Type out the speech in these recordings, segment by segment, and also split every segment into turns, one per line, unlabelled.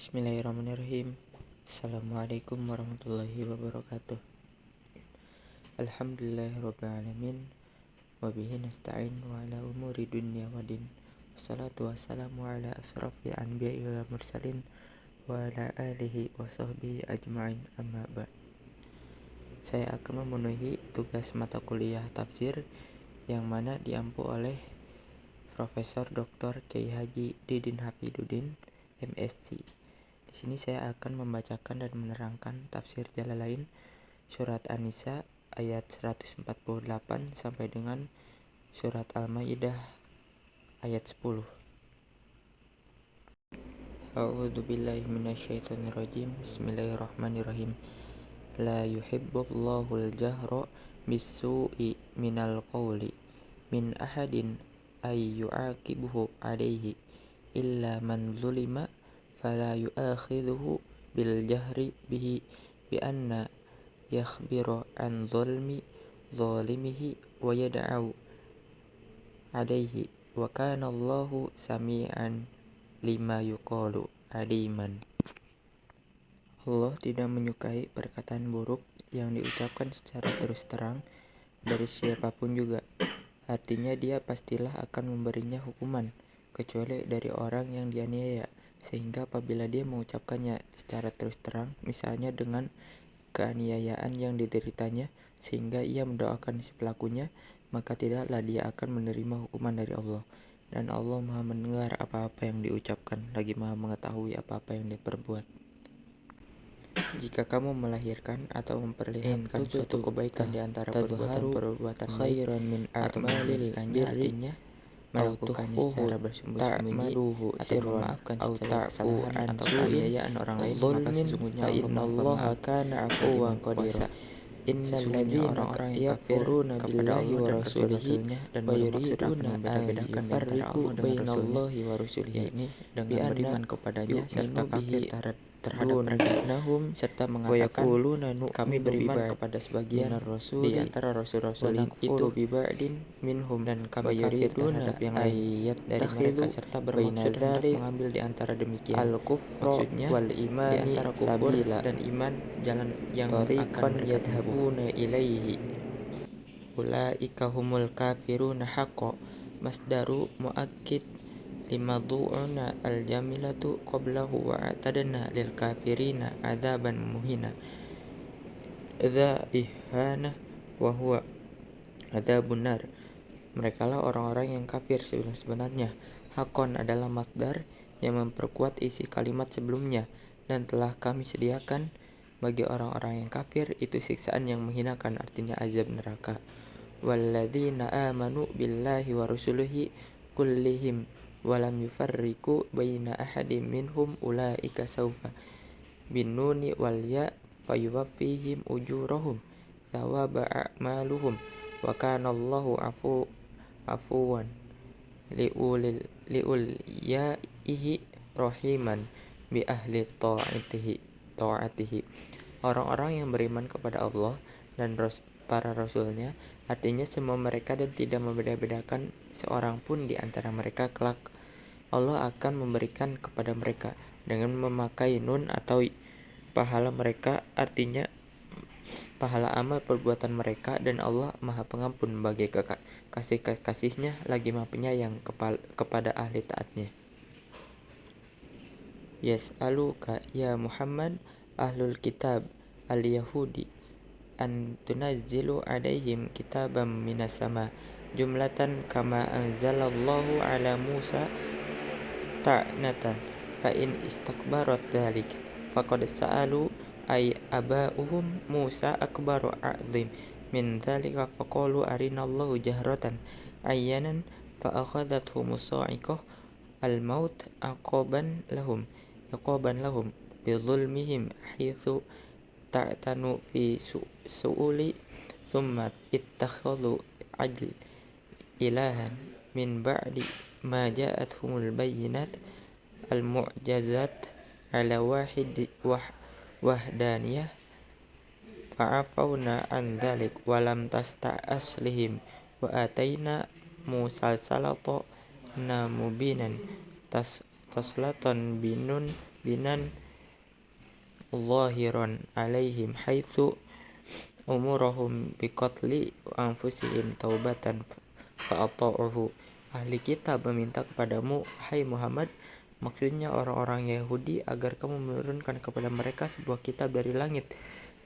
Bismillahirrahmanirrahim. Assalamualaikum warahmatullahi wabarakatuh. Alhamdulillahirrabbilalamin. Wabihi nasta'in wa ala umuri dunya wa din. Wassalatu wassalamu ala asrafil anbiya'i wal mursalin wa ala alihi wa sahbihi ajma'in, amma ba'd. Saya akan memenuhi tugas mata kuliah tafsir yang mana diampu oleh Profesor Dr. Kiai Haji Didin Hafidudin, MSc. Di sini saya akan membacakan dan menerangkan tafsir Jalalain surat An-Nisa ayat 148 sampai dengan surat Al-Maidah ayat 10. A'udzu billahi minasyaitonir rajim. Bismillahirrahmanirrahim. La yuhibbullahu al-jahra bis-su'i minal qawli min ahadin ay yu'aqibuhu alaihi illa man zulima fala yu'akhidhuhu bil jahri bihi bi anna yakhbira an zalimihi wa yad'u alaihi wa kana Allahu sami'an lima yuqalu aliman. Allah tidak menyukai perkataan buruk yang diucapkan secara terus terang dari siapapun juga. Artinya dia pastilah akan memberinya hukuman, kecuali dari orang yang dianiaya, sehingga apabila dia mengucapkannya secara terus terang, misalnya dengan keaniayaan yang dideritanya, sehingga ia mendoakan si pelakunya, maka tidaklah dia akan menerima hukuman dari Allah. Dan Allah Maha mendengar apa-apa yang diucapkan, lagi Maha mengetahui apa-apa yang dia perbuat. Jika kamu melahirkan atau memperlihatkan suatu kebaikan di antara perbuatan baik atau memberikannya, artinya melakukannya secara bersembunyi atau memaafkan secara kesalahan atau keaniayaan orang lain, maka sesungguhnya Allah Maha Afuwan Qadir. Sesungguhnya orang-orang yang kafir kepada Allah dan Rasul-Rasulnya dan bermaksud akan membeda-bedakan di antara Allah dengan Rasulnya, yakni dengan beriman kepadanya serta kafir terhadap mereka, serta mengatakan kami beriman kepada sebagian di antara rasul-rasul itu dan kami kafir terhadap yang lain dari mereka, serta bermaksud hendak mengambil di antara demikian, maksudnya di antara kufur dan iman, jalan yang akan mereka tempuh. Ulaika humul kafiruna haqqo. Masdaru muakkid limadhu'una al-jamilatu qablahu wa atadna lil kafirina adzaban muhina. Dza ihana wa huwa adzabun nar. Merekalah orang-orang yang kafir sebenarnya. Hakon adalah masdar yang memperkuat isi kalimat sebelumnya, dan telah kami sediakan bagi orang-orang yang kafir itu siksaan yang menghinakan, artinya azab neraka. Walladzina amanu billahi wa rusulihi kullihim walam yufarriqu baina ahadim minhum ulaika sawfa binnuni wal ya fayuwaffihim ujurahum thawaba a'maluhum wa kana Allahu afuwan liul yaihi rahiman bi ahli ta'atihi. Orang-orang yang beriman kepada Allah dan para rasulnya, artinya semua mereka, dan tidak membeda-bedakan seorang pun di antara mereka, kelak Allah akan memberikan kepada mereka dengan memakai nun atau pahala mereka, artinya pahala amal perbuatan mereka, dan Allah Maha Pengampun bagi kasih-kasihnya, lagi Maha Penyayang kepada ahli taatnya. Yas'aluka ya Muhammad ahlul kitab al-yahudi an tunazzilu alaihim kitaban minas sama jumlatan kama anzalallahu ala Musa ta'natan fa in istakbarat dzalik faqad sa'alu ay aba'uhum Musa akbaru a'zim min dzalika faqalu arinallahu jahratan ayyanan fa akhadhathumus sa'iqah al-maut aqaban lahum bi zulmihim haitsu ta'tanu fi su'uli thumma ittakhadhu ajl ilahan min ba'di ma ja'athumul bayyinat al-mu'jazat ala wahdaniyah fa'afawna an dhalik walam tasta'aslihim wa atayna Musa salata mubinan taslatan binun binan zahiran alaihim haitsu umurahum biqatli anfusihim taubatan fa'ata'uhu. Ahli kitab meminta kepadamu, hai Muhammad, maksudnya orang-orang Yahudi, agar kamu menurunkan kepada mereka sebuah kitab dari langit.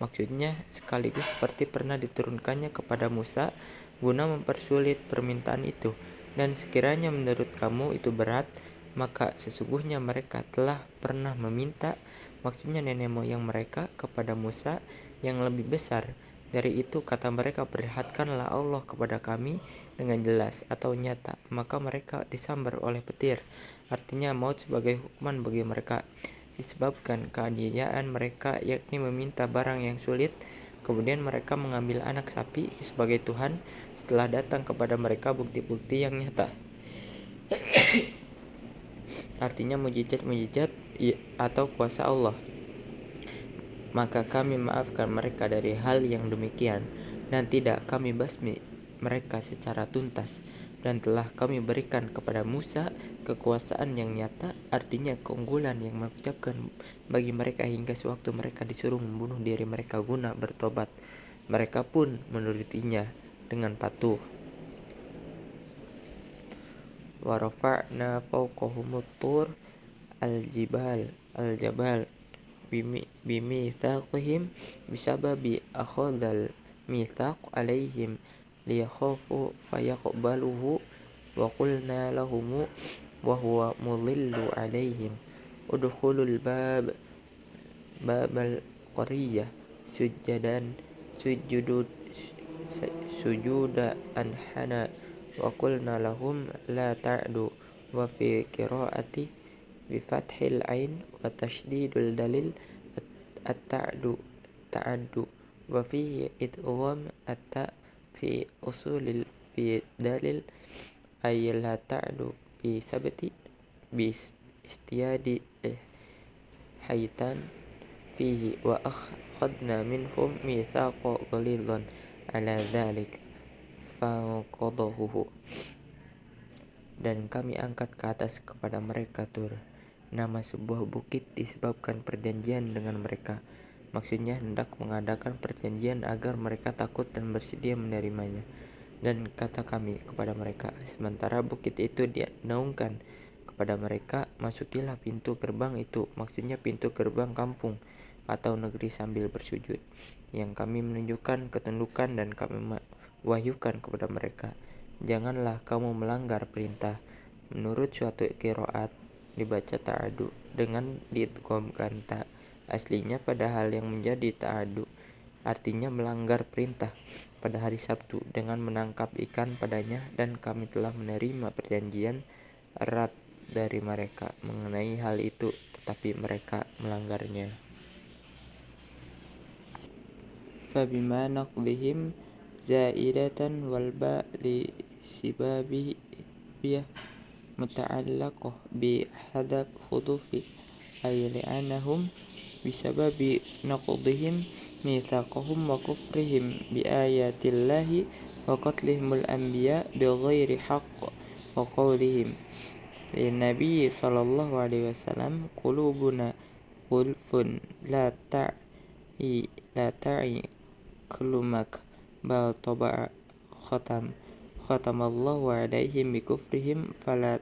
Maksudnya sekaligus seperti pernah diturunkannya kepada Musa, guna mempersulit permintaan itu. Dan sekiranya menurut kamu itu berat, maka sesungguhnya mereka telah pernah meminta, maksudnya nenek moyang mereka, kepada Musa yang lebih besar. Dari itu kata mereka, perlihatkanlah Allah kepada kami dengan jelas atau nyata. Maka mereka disambar oleh petir, artinya maut sebagai hukuman bagi mereka, disebabkan keaniayaan mereka, yakni meminta barang yang sulit. Kemudian mereka mengambil anak sapi sebagai Tuhan setelah datang kepada mereka bukti-bukti yang nyata, artinya mujizat-mujizat atau kuasa Allah. Maka kami maafkan mereka dari hal yang demikian, dan tidak kami basmi mereka secara tuntas. Dan telah kami berikan kepada Musa kekuasaan yang nyata, artinya keunggulan yang mengucapkan bagi mereka hingga sewaktu mereka disuruh membunuh diri mereka guna bertobat. Mereka pun menurutinya dengan patuh. Wa rafa'na fawqahumut tur al-jabal bimitsaqihim bisababi akhadhal mitsaq alaihim liyakhafu fayaqbaluhu wa qulna lahum wa huwa mudhillu alaihim udkhulul babal qaryah sujuda anhana wa qulna lahum la ta'du. Wa fi qiraati bifathil ain wa tasydidul dalil at-ta'du wa fihi idgham at-ta fi usulil fi dalil ay la ta'du fi sabti bi istiyadi haitan fihi wa akhadna minhum mithaqa ghalidhan ala dhalik faqadahu. Dan kami angkat ke atas kepada mereka Tur, nama sebuah bukit, disebabkan perjanjian dengan mereka. Maksudnya hendak mengadakan perjanjian agar mereka takut dan bersedia menerimanya. Dan kata kami kepada mereka, sementara bukit itu dinaungkan kepada mereka, masukilah pintu gerbang itu, maksudnya pintu gerbang kampung atau negeri, sambil bersujud, yang kami menunjukkan ketundukan dan kami wahyukan kepada mereka, janganlah kamu melanggar perintah. Menurut suatu qiraat dibaca ta'adu dengan diidghamkan ta, aslinya padahal yang menjadi ta'adu artinya melanggar perintah pada hari Sabtu dengan menangkap ikan padanya, dan kami telah menerima perjanjian erat dari mereka mengenai hal itu, tetapi mereka melanggarnya. Fabima naqdihim zaidatan wal ba li sibabiyah muta'allaqah bi hadab hudufi ay li'anahum bisababi naqdihim mitsaqahum wa kufrihim bi ayatillahi wa qatlihimul anbiya bighairi haqq wa qawlihim lin nabiy sallallahu alaihi wasallam qulubuna gulfun la ta'i kalumak bal taba'a khatamallahu alaihim bikufrihim fala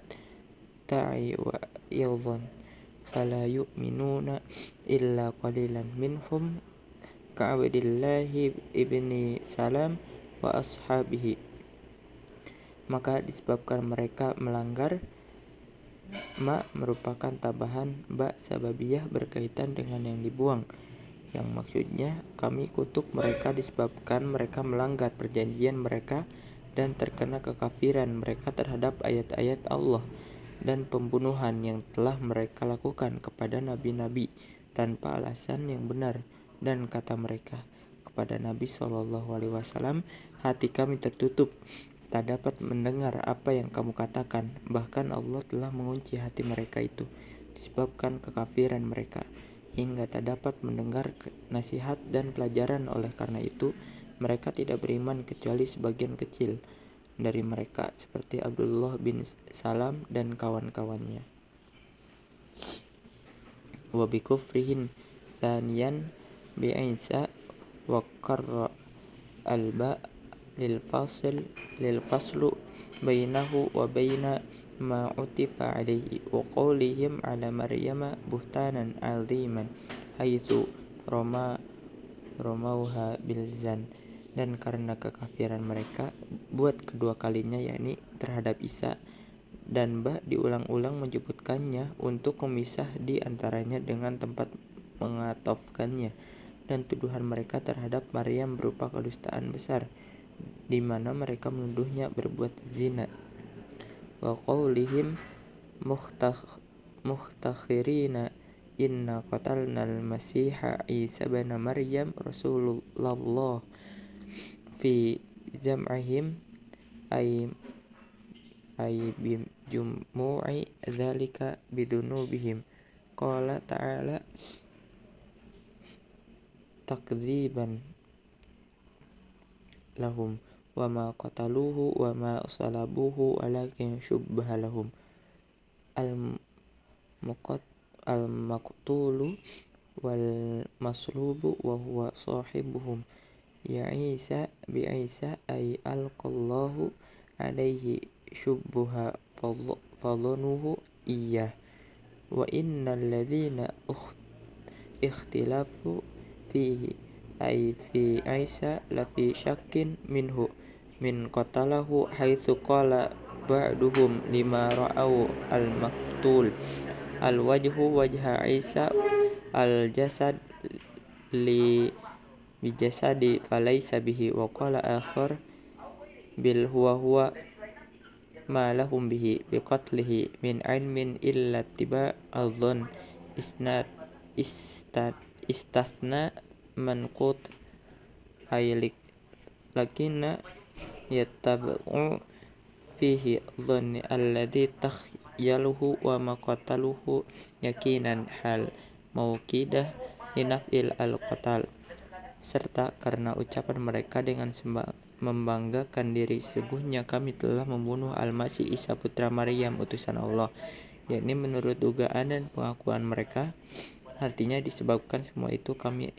ta'i wa yadhan fala yu'minuna illa qalilan minhum ka'abdillahi ibni salam wa ashabihi. Maka disebabkan mereka melanggar, ma merupakan tambahan ba sababiyah berkaitan dengan yang dibuang, yang maksudnya kami kutuk mereka disebabkan mereka melanggar perjanjian mereka dan terkena kekafiran mereka terhadap ayat-ayat Allah dan pembunuhan yang telah mereka lakukan kepada nabi-nabi tanpa alasan yang benar. Dan kata mereka kepada Nabi SAW, hati kami tertutup, tak dapat mendengar apa yang kamu katakan. Bahkan Allah telah mengunci hati mereka itu disebabkan kekafiran mereka, hingga tak dapat mendengar nasihat dan pelajaran. Oleh karena itu mereka tidak beriman kecuali sebagian kecil dari mereka, seperti Abdullah bin Salam dan kawan-kawannya. wa bikufrihim thaniyan bi Isa wa qarra al-ba lil faslu bainahu wa baina ma utifa alaihi wa qawlihim ala Maryama buhtanan aziman haitsu romauha bilzan, dan karena kekafiran mereka buat kedua kalinya yakni terhadap Isa, dan diulang-ulang menyebutkannya untuk memisah di antaranya dengan tempat mengatofkannya, dan tuduhan mereka terhadap Maryam berupa kedustaan besar di mana mereka menuduhnya berbuat zina. Wa qaulihim mukhtakhirina inna qatalnal masiha Isa bin Maryam rasulullah fi jam'ihim ay bimjumu'i dzalika bidunubihim. Qala ta'ala takdziban lahum wa ma qataluhu wa ma salabuhu walakin syubbaha lahum al-maqtulu wal maslubu wa huwa sahibuhum ya Isa bi Isa ay alqallahu alaihi syubbuha fadhanuhu iyyah wa innal ladzina ikhtilafu fihi ay fi Isa lafi syakkin minhu min qatalahu haitsu qala ba'duhum lima ra'au al-maqtul al-wajhu wajha Isa al-jasad li bijasadi falaysa bihi wa qala akhar bil huwa ma lahum bihi biqatlihi min ilmin illa tiba al-dhann istathna manqut aylik lakinna yattabi'u fihi dhanni alladhi takhyaluhu wa maqataluhu yakinan hal mauqidah linaf'il al-qatal, serta karena ucapan mereka dengan membanggakan diri, sesungguhnya kami telah membunuh Al-Masih Isa putra Maryam utusan Allah, yakni menurut dugaan dan pengakuan mereka. Artinya disebabkan semua itu kami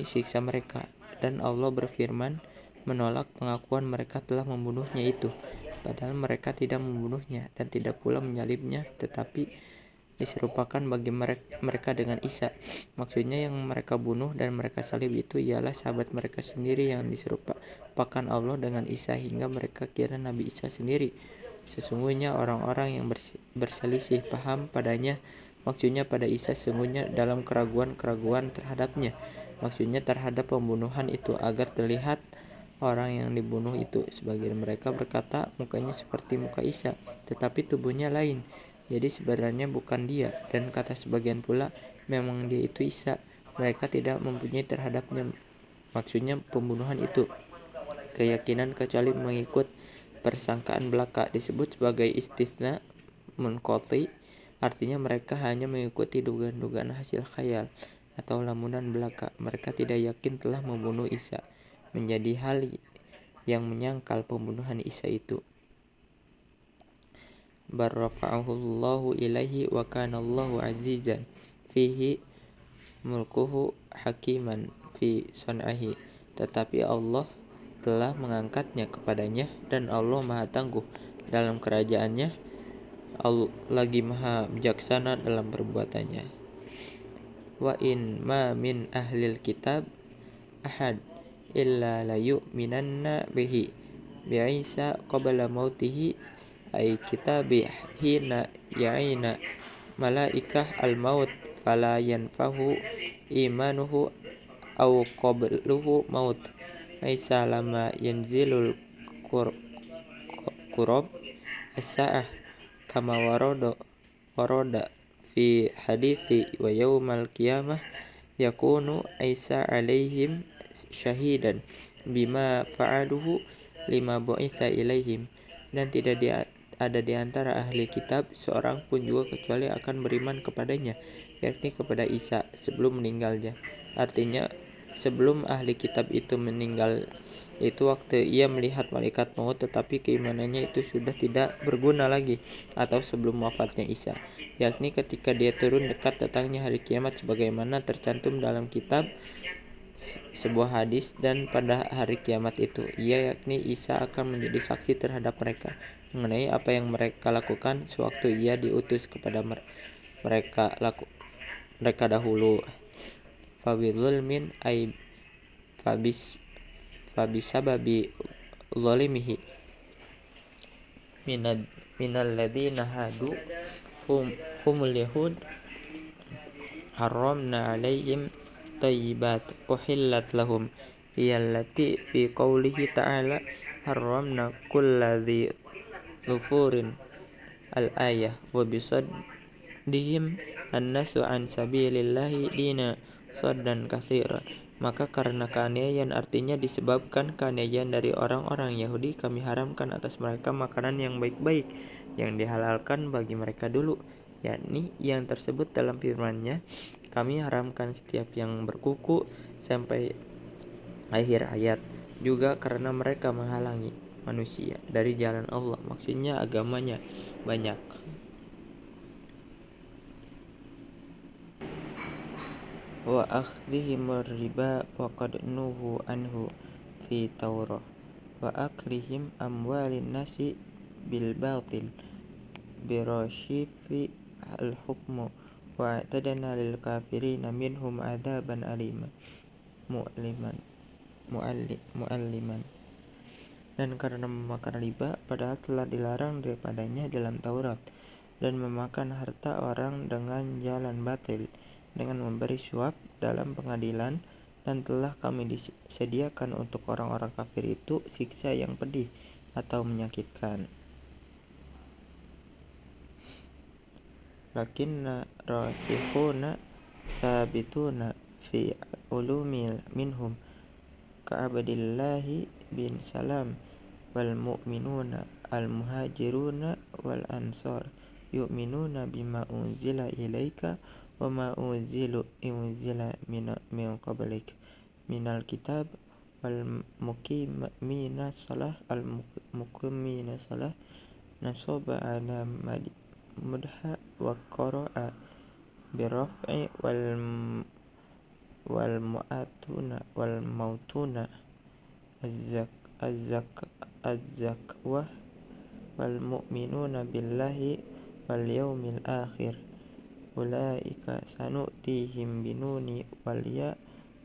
siksa mereka. Dan Allah berfirman menolak pengakuan mereka telah membunuhnya itu, padahal mereka tidak membunuhnya dan tidak pula menyalibnya, tetapi diserupakan bagi mereka dengan Isa. Maksudnya yang mereka bunuh dan mereka salib itu ialah sahabat mereka sendiri yang diserupakan Allah dengan Isa hingga mereka kira Nabi Isa sendiri. Sesungguhnya orang-orang yang berselisih paham padanya, maksudnya pada Isa, sesungguhnya dalam keraguan-keraguan terhadapnya, maksudnya terhadap pembunuhan itu, agar terlihat orang yang dibunuh itu. Sebagian mereka berkata mukanya seperti muka Isa, tetapi tubuhnya lain, jadi sebenarnya bukan dia. Dan kata sebagian pula, memang dia itu Isa, mereka tidak mempunyai terhadapnya, maksudnya pembunuhan itu, keyakinan kecuali mengikut persangkaan belaka. Disebut sebagai istitsna munqati, artinya mereka hanya mengikuti dugaan-dugaan hasil khayal atau lamunan belaka. Mereka tidak yakin telah membunuh Isa, menjadi hal yang menyangkal pembunuhan Isa itu. Barrafa'ahu Allahu ilaihi wa kana Allahu azizan fihi mulkuhu hakiman fi sun'ihi, tetapi Allah telah mengangkatnya kepadanya dan Allah maha tangguh dalam kerajaannya, lagi maha bijaksana dalam perbuatannya. Wa in ma min ahlil kitab ahad illa la yu'minanna bihi bi Isa qabla mautihi ay kitabi hina ya'ina malaikah al-maut fala yanfahu imanuhu aw qabluhu maut Isa lama yanzilul qurab as-sa'ah kama warada fi hadithi wa yaumal qiyamah yakunu Isa alaihim syahidan bima fa'aluhu lima bu'itha ilaihim, dan tidak ada di antara ahli kitab seorang pun juga kecuali akan beriman kepadanya, yakni kepada Isa sebelum meninggalnya. Artinya sebelum ahli kitab itu meninggal Itu waktu ia melihat malaikat maut, tetapi keimanannya itu sudah tidak berguna lagi, atau sebelum wafatnya Isa, yakni ketika dia turun dekat datangnya hari kiamat sebagaimana tercantum dalam kitab sebuah hadis. Dan pada hari kiamat itu ia, yakni Isa, akan menjadi saksi terhadap mereka mengenai apa yang mereka lakukan sewaktu ia diutus kepada mereka dahulu. Fabizulmin ay fabisababi zalimihi minal ladzina hadu humul yahud haramna alaihim thayyibat uhillat lahum hiyallati fi qawlihi ta'ala haramna kulla dhi dhufurin al-ayah wa bisaddihim annasu an sabilillahi dina saddan katsiran. Maka karena keaniayaan, artinya disebabkan keaniayaan dari orang-orang Yahudi, kami haramkan atas mereka makanan yang baik-baik yang dihalalkan bagi mereka dulu, yakni yang tersebut dalam firman-Nya, kami haramkan setiap yang berkuku sampai akhir ayat. Juga karena mereka menghalangi manusia dari jalan Allah, maksudnya agamanya banyak. Wa akhdhihim riba wa qad nuhu anhu fi Taurah wa aklihim amwalin nasi bil batil birashifi al hukmu wa atadana lil kafirina minhum adzaban aliman mu'alliman. Dan karena memakan riba padahal telah dilarang daripadanya dalam Taurat, dan memakan harta orang dengan jalan batil dengan memberi suap dalam pengadilan, dan telah kami disediakan untuk orang-orang kafir itu siksa yang pedih atau menyakitkan. Lakinna rasihuna thabituna fi ulumil minhum ka'abdillahi bin Salam wal mu'minuna al muhajiruna wal ansar yu'minuna bima unzila ilaika wa ma unzila min qablik minal kitab wal muqimina salah nasaba ala mudha wa qara'a biraf'i wal mautuna az-zakwah wal mu'minuna billahi wal yaumil akhir ulaika sanu'tihim binuni wal ya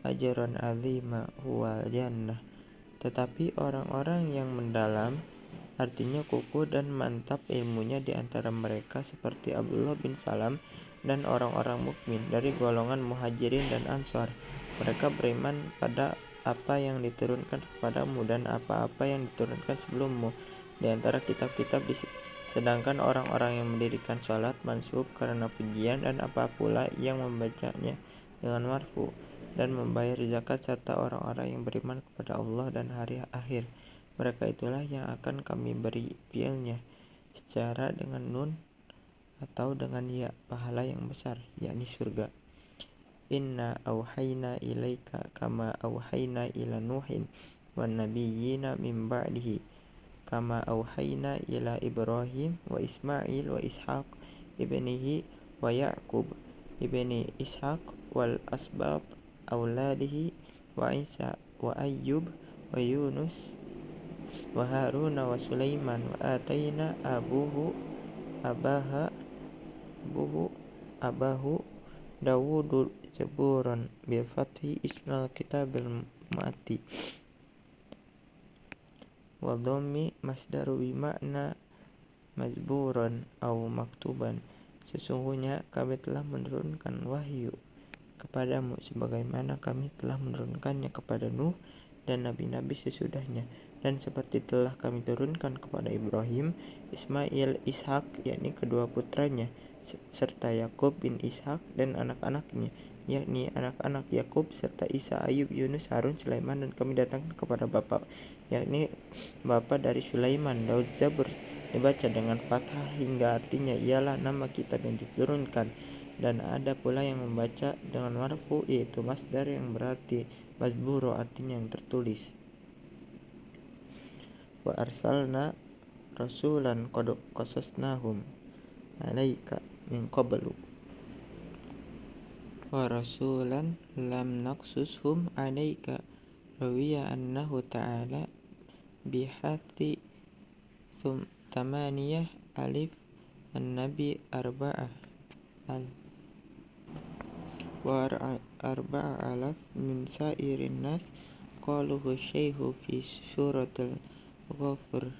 ajran azima huwal jannah. Tetapi orang-orang yang mendalam, artinya kukuh dan mantap ilmunya di antara mereka seperti Abdullah bin Salam dan orang-orang mukmin dari golongan muhajirin dan ansar, mereka beriman pada apa yang diturunkan kepadamu dan apa-apa yang diturunkan sebelummu di antara kitab-kitab, sedangkan orang-orang yang mendirikan salat mansub karena pujian, dan apa pula yang membacanya dengan marfu, dan membayar zakat, serta orang-orang yang beriman kepada Allah dan hari akhir, mereka itulah yang akan kami beri fiilnya secara dengan nun atau dengan ya pahala yang besar, yakni surga. Inna auhayna ilaika kama auhayna ila Nuhin wan nabiyyina min ba'dihi kama auhayna ila Ibrahim wa Ismail wa Ishaq ibnihi wa Ya'qub ibni Ishaq wal asbab auladihi wa Isa wa Ayyub wa Yunus wa Haruna wa Sulaiman wa atayna abahu Dawudu Zaburan bi fathi ismal kitabil mati wa dhammi masdaru bi makna mazburan au maktuban. Sesungguhnya kami telah menurunkan wahyu kepadamu sebagaimana kami telah menurunkannya kepada Nuh dan nabi-nabi sesudahnya, dan seperti telah kami turunkan kepada Ibrahim, Ismail, Ishak, yakni kedua putranya, serta Yakub bin Ishak dan anak-anaknya, yakni anak-anak Yakub, serta Isa, Ayub, Yunus, Harun, Sulaiman, dan kami datangkan kepada bapa, yakni bapa dari Sulaiman, Daud. Zabur dibaca dengan fathah hingga artinya ialah nama kitab yang diturunkan, dan ada pula yang membaca dengan marfu, yaitu masdar yang berarti mazburo, artinya yang tertulis. wa arsalna rasulan qad qasasnahum alaika min qablu wa rasulan lam naqsushum alaika rawiya annahu ta'ala bihati tamaniyah alif an-nabi arba'ah al wa arba'a alaf min sairin nas qaluhu syaihu fi suratul ghafir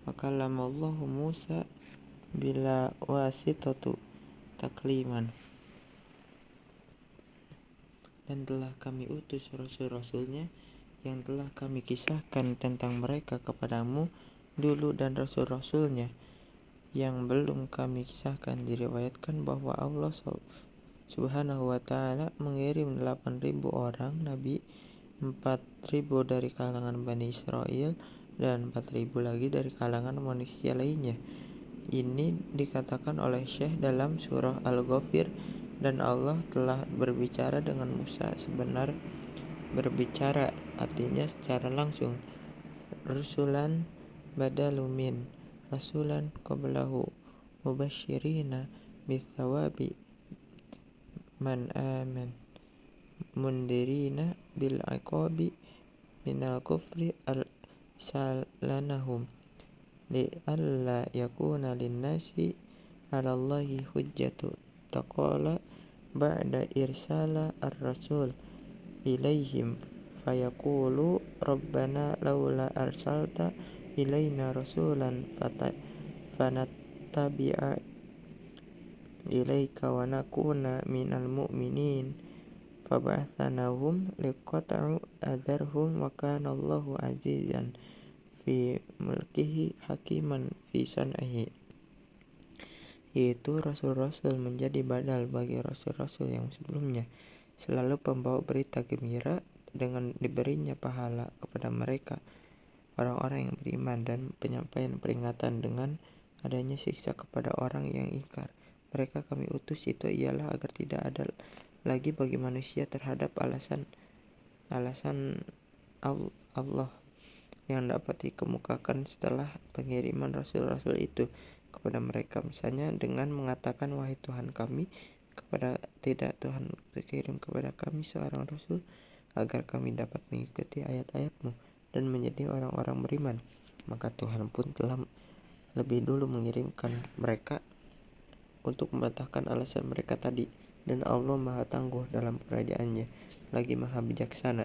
wa kallamallahu Musa bila wasitatu takliman. Dan telah kami utus rasul-rasulnya yang telah kami kisahkan tentang mereka kepadamu dulu, dan rasul-rasulnya yang belum kami kisahkan diriwayatkan bahwa Allah subhanahu wa ta'ala mengirim 8.000 orang nabi, 4.000 dari kalangan Bani Israel dan 4.000 lagi dari kalangan manusia lainnya. Ini dikatakan oleh Syekh dalam surah Al-Ghafir, dan Allah telah berbicara dengan Musa sebenar berbicara, artinya secara langsung. Rusulan badalu min rasulan qablahu mubasyirina bithawabi man aman mundirina bil iqabi minal kufri al-salanahum li alla yakuna linnasi 'ala Allahi hujjatu taqala ba'da irsala ar-rasul ilaihim fayaqulu rabbana laula arsalta ilaina rasulan fanattabi'a ilaika wa nakuna minal mu'minin faba'athanahum liqata'u adharhum wa kana Allahu azizan fi mulkihi hakiman fi san'ihi. Yaitu rasul-rasul menjadi badal bagi rasul-rasul yang sebelumnya, selalu pembawa berita gembira dengan diberinya pahala kepada mereka orang-orang yang beriman, dan penyampaian peringatan dengan adanya siksa kepada orang yang ingkar. Mereka kami utus itu ialah agar tidak ada lagi bagi manusia terhadap alasan Allah yang dapat dikemukakan setelah pengiriman rasul-rasul itu kepada mereka, misalnya dengan mengatakan, wahai Tuhan kami, kepada tidak Tuhan berkirim kepada kami seorang rasul agar kami dapat mengikuti ayat-ayat-Mu dan menjadi orang-orang beriman. Maka Tuhan pun telah lebih dulu mengirimkan mereka untuk membantahkan alasan mereka tadi, dan Allah Maha Tangguh dalam kerajaannya, lagi Maha Bijaksana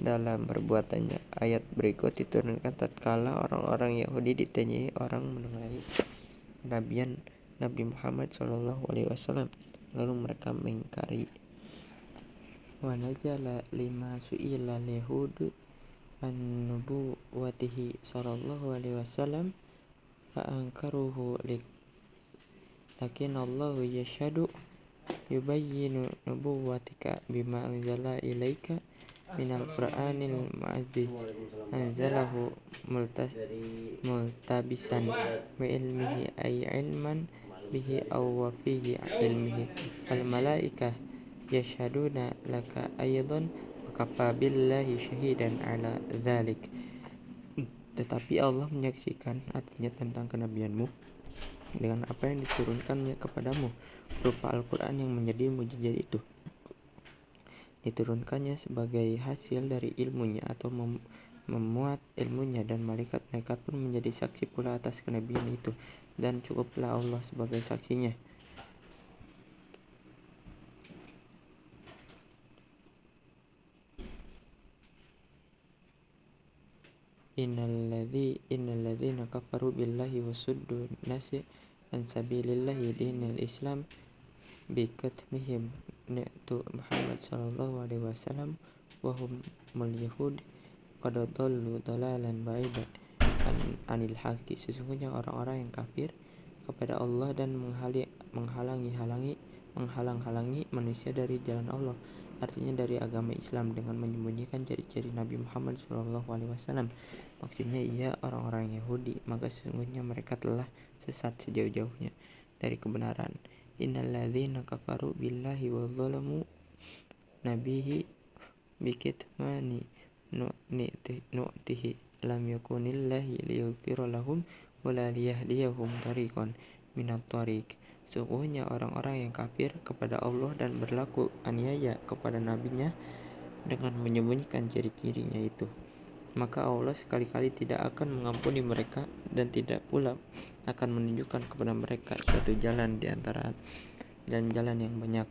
dalam perbuatannya. Ayat berikut diturunkan tatkala orang-orang Yahudi ditanyai orang mengenai kenabian Nabi Muhammad SAW, lalu mereka mengingkari. Wa nazala lima su'ila yahudu an nubuwatihi sallallahu alaihi wasallam fa ankaruhu lakin Allah yashhadu yubayyinu nubuwatika bima anzala ilaika minal qur'anil ma'aziz anzalahu multabisan wa ilmihi ay ilman bihi aw wa fihi ilmihi wal malaikah yashhaduna laka aydan wa kafa billahi syahidan ala dzalik. Tetapi Allah menyaksikan, artinya tentang kenabianmu, dengan apa yang diturunkannya kepadamu berupa Al-Quran yang menjadi mukjizat itu. Diturunkannya sebagai hasil dari ilmunya atau memuat ilmunya, dan malaikat-malaikat pun menjadi saksi pula atas kenabian itu, dan cukuplah Allah sebagai saksinya. Innalladzina kafaru billahi wasuddu nasi an sabilillahi dinil Islam bikatmihim ni'tu Muhammad sallallahu alaihi wasallam wa humul yahud qad dhallu dhalalan ba'idan anil haqqi. Sesungguhnya orang-orang yang kafir kepada Allah dan menghalang-halangi manusia dari jalan Allah, artinya dari agama Islam, dengan menyembunyikan ciri-ciri Nabi Muhammad SAW. Maksudnya ia orang-orang Yahudi, maka sesungguhnya mereka telah sesat sejauh-jauhnya dari kebenaran. Innalladzina kafaru billahi wa zalamu nabihi bikitmani nu'tihi lam yakunillahi liyaghfira lahum wala liyahdiyahum tariqan minat tariq. Sungguhnya orang-orang yang kafir kepada Allah dan berlaku aniaya kepada nabinya dengan menyembunyikan ciri-cirinya itu, maka Allah sekali-kali tidak akan mengampuni mereka dan tidak pula akan menunjukkan kepada mereka suatu jalan di antara jalan-jalan yang banyak.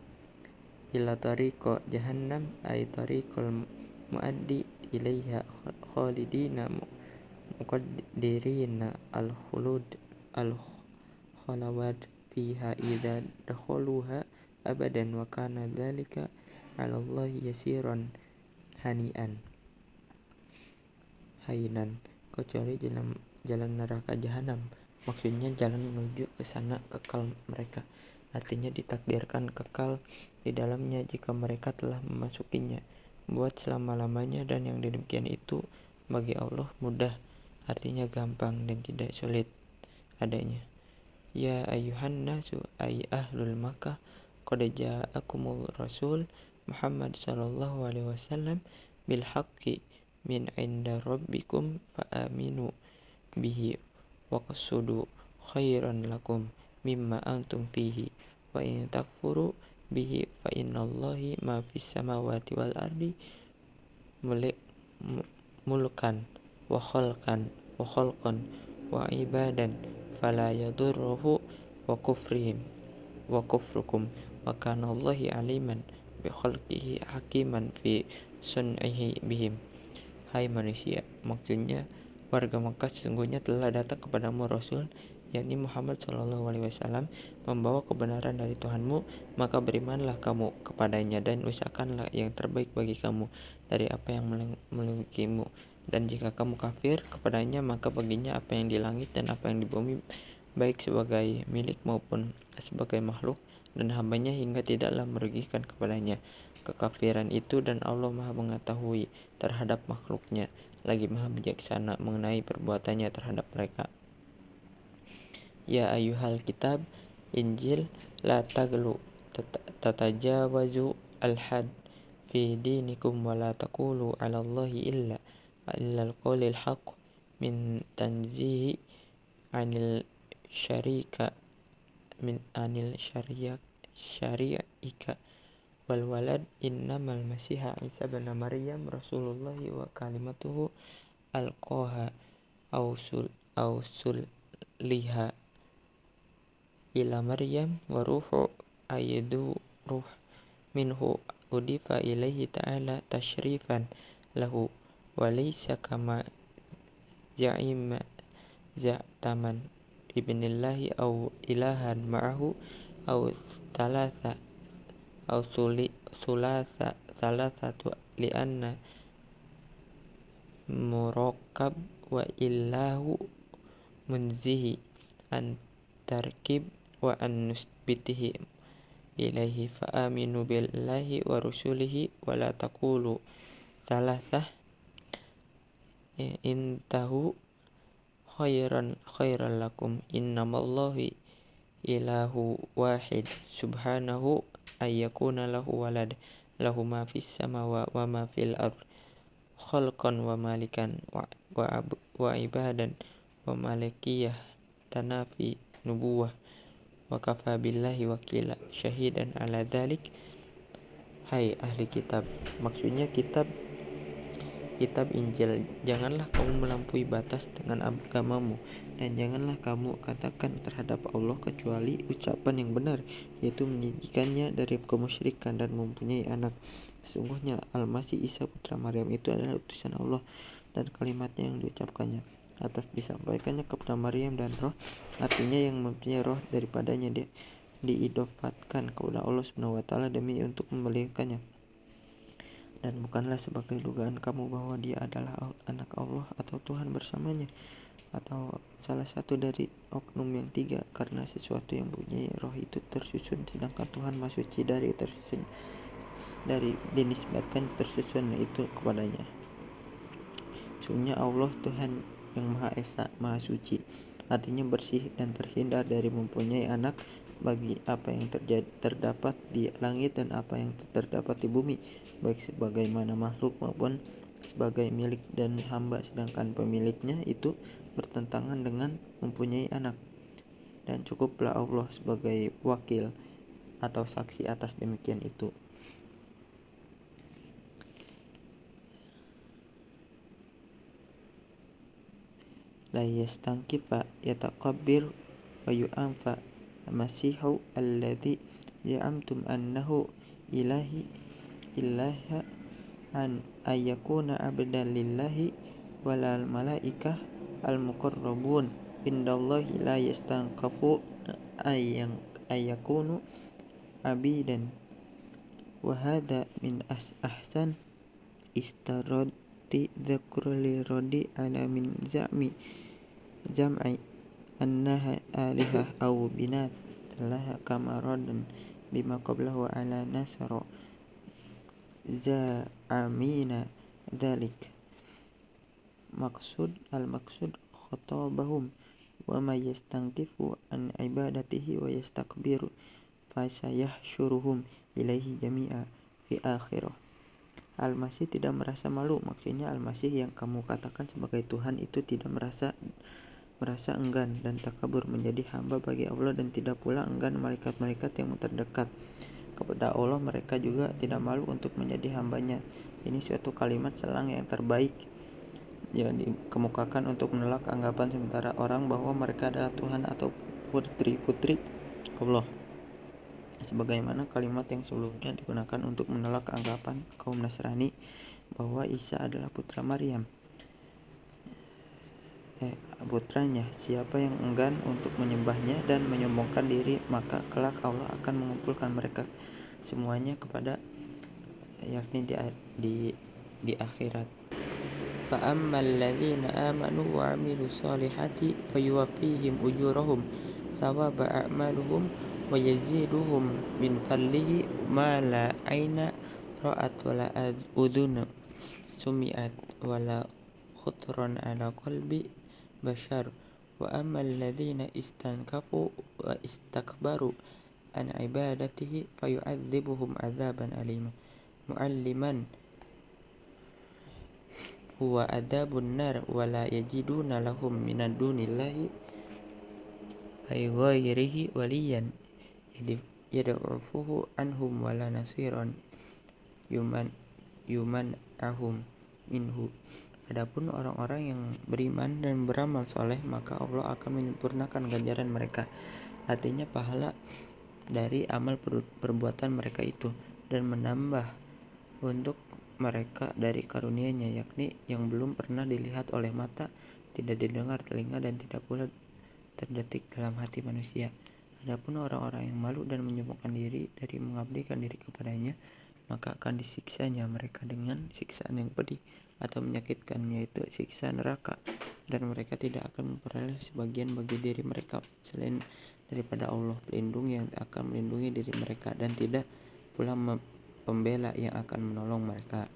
Illa tariqa jahannam ay tariqal muaddi ilaiha khalidina muqaddirina al-khulud al-khalawat fiha idza dakhaluha abadan wa kana dzalika 'ala Allahi yasiran hainan, kecuali jalan neraka jahanam. Maksudnya jalan menuju ke sana kekal mereka, artinya ditakdirkan kekal di dalamnya jika mereka telah memasukinya buat selama-lamanya, dan yang demikian itu bagi Allah mudah, artinya gampang dan tidak sulit adanya. Ya ayyuhan nasu ay ahlul Makkah qad ja'akumur rasul Muhammad sallallahu alaihi wasallam bil haqqi min inda rabbikum fa aminu bihi wa qasudu khairan lakum mimma antum fihi wa in takfuru bihi fa innallahi ma fis samawati wal ardi mulkan wa khalqan wa ibadan fala yadurruhu wa kufrukum wa kana Allahi aliman bi khalqihi hakiman fi sun'ihi bihim. Hai manusia, maksudnya warga Makkah, sesungguhnya telah datang kepadamu Rasul, yakni Muhammad sallallahu alaihi wasallam, membawa kebenaran dari Tuhanmu, maka berimanlah kamu kepadanya dan usahakanlah yang terbaik bagi kamu dari apa yang memilikimu. Dan jika kamu kafir kepadanya, maka baginya apa yang di langit dan apa yang di bumi, baik sebagai milik maupun sebagai makhluk dan hambanya, hingga tidaklah merugikan kepadanya kekafiran itu, dan Allah Maha mengetahui terhadap makhluknya, lagi Maha bijaksana mengenai perbuatannya terhadap mereka. Ya ayyuhal kitab Injil la taglu tatajawazu al-had fi dinikum wa la taqulu 'ala Allahi illa al-qawlil haqq min tanzihi 'anil syarika min anil syari'ika wal walad innamal masiha Isa bin Maryam rasulullahi wa kalimatuhu alqaha aw sulliha ila Maryam wa ruhu aydu ruh minhu udifa ilaihi ta'ala tashrifan lahu wa laysa kama za'taman ibnillahi aw ilahan ma'ahu aw thalatha aw thalathatu li'anna murakkab wa illahu munzihi an tarkib wa an nusbitihi ilaihi fa aminu billahi wa rusulihi wa la taqulu thalathah intahu khairan lakum innamallahi ilahu wahid subhanahu ayyakuna lahu walad lahu ma fis samawati wa ma fil ard khalqan wa malikan wa ibadan wa malikiyah tanafi nubuwah wa kafa billahi wakila syahidan ala dhalik. Hai ahli kitab, maksudnya kitab Injil, janganlah kamu melampaui batas dengan agamamu, dan janganlah kamu katakan terhadap Allah kecuali ucapan yang benar, yaitu menyajikannya dari kemusyrikan dan mempunyai anak. Sesungguhnya Al-Masih Isa putra Maryam itu adalah utusan Allah dan kalimatnya yang diucapkannya atas disampaikannya kepada Maryam, dan roh, artinya yang mempunyai roh daripadanya, diidofatkan kepada Allah SWT demi untuk membelikannya. Dan bukanlah sebagai dugaan kamu bahwa dia adalah anak Allah atau Tuhan bersamanya, atau salah satu dari oknum yang tiga, karena sesuatu yang mempunyai roh itu tersusun, sedangkan Tuhan Maha Suci dari dinisbatkan tersusun itu kepadanya. Sungguhnya Allah Tuhan yang Maha Esa, Maha Suci, artinya bersih dan terhindar dari mempunyai anak, bagi apa yang terdapat di langit dan apa yang terdapat di bumi, baik sebagaimana makhluk maupun sebagai milik dan hamba, sedangkan pemiliknya itu bertentangan dengan mempunyai anak. Dan cukuplah Allah sebagai wakil atau saksi atas demikian itu. La yastankifa yatakabbir wa yu'amfa masihu alladhi za'amtum annahu ilaha an ayyakuna abdan lillahi walal malaikah al muqarrabun indallahi la yastankafu ayyakunu abidan wa hadha min ahsan istarati dzakrul radi ala min jam'i annaha alihah aw binat laha kama radan bima qablahu ala nasara za'amina dzalik. Al-maqsud khatabahum wa may yastankifu an ibadatihi wa yastakbiru fasayahsyuruhum ilaihi jami'a fi akhirah. Al-Masih tidak merasa malu, maksudnya Al-Masih yang kamu katakan sebagai Tuhan itu tidak merasa enggan dan takabur menjadi hamba bagi Allah, dan tidak pula enggan malaikat-malaikat yang terdekat kepada Allah, mereka juga tidak malu untuk menjadi hambanya. Ini suatu kalimat selang yang terbaik yang dikemukakan untuk menolak anggapan sementara orang bahwa mereka adalah Tuhan atau putri-putri Allah, sebagaimana kalimat yang sebelumnya digunakan untuk menolak anggapan kaum Nasrani bahwa Isa adalah putra Maryam, putranya. Siapa yang enggan untuk menyembahnya dan menyombongkan diri, maka kelak Allah akan mengumpulkan mereka semuanya kepada, yakni di akhirat. Fa ammal ladzina amanu wa 'amilus solihati fayuwaffihim ujurahum sawaba a'maluhum wa yaziduhum min fadlihi ma la 'aina ra'at wa la udhun sumi'at wa la khutran 'ala qalbi bashar. Wa ammal ladzina istankafu wa istakbaru an ibadatihi fayu'adzibuhum 'adzaban alima mu'alliman huwa adzabun nar wa la yajiduna lahum minad dunillahi ay ghairihi waliyan yad'ufuhu anhum wa la nasiran yuman'ahum minhu. Adapun orang-orang yang beriman dan beramal soleh, maka Allah akan menyempurnakan ganjaran mereka, artinya pahala dari amal perbuatan mereka itu, dan menambah untuk mereka dari karunia-Nya, yakni yang belum pernah dilihat oleh mata, tidak didengar telinga, dan tidak pula terdetik dalam hati manusia. Adapun orang-orang yang malu dan menyombongkan diri dari mengabdikan diri kepadanya, maka akan disiksanya mereka dengan siksaan yang pedih atau menyakitkan, yaitu siksa neraka, dan mereka tidak akan memperoleh sebagian bagi diri mereka selain daripada Allah pelindung yang akan melindungi diri mereka, dan tidak pula pembela yang akan menolong mereka.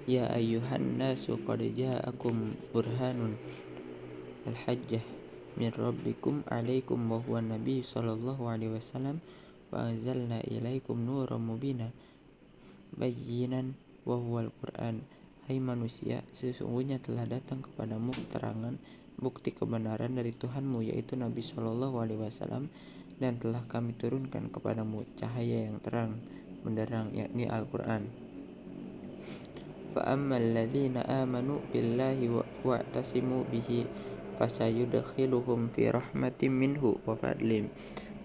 Ya ayyuhan nasu qad ja'akum burhanun al-hajjah min rabbikum alaikum wa huwa nabi sallallahu alaihi wasallam wa anzalna ilaikum nuran mubina bayyinan wa huwal Qur'an. Hai manusia, sesungguhnya telah datang kepadamu keterangan bukti kebenaran dari Tuhanmu, yaitu Nabi sallallahu alaihi wasallam, dan telah kami turunkan kepadamu cahaya yang terang benderang, yakni Al-Qur'an. Fa ammal ladzina amanu billahi wa'tasimu bihi fasayudkhiluhum fi rahmatin minhu wa fadlin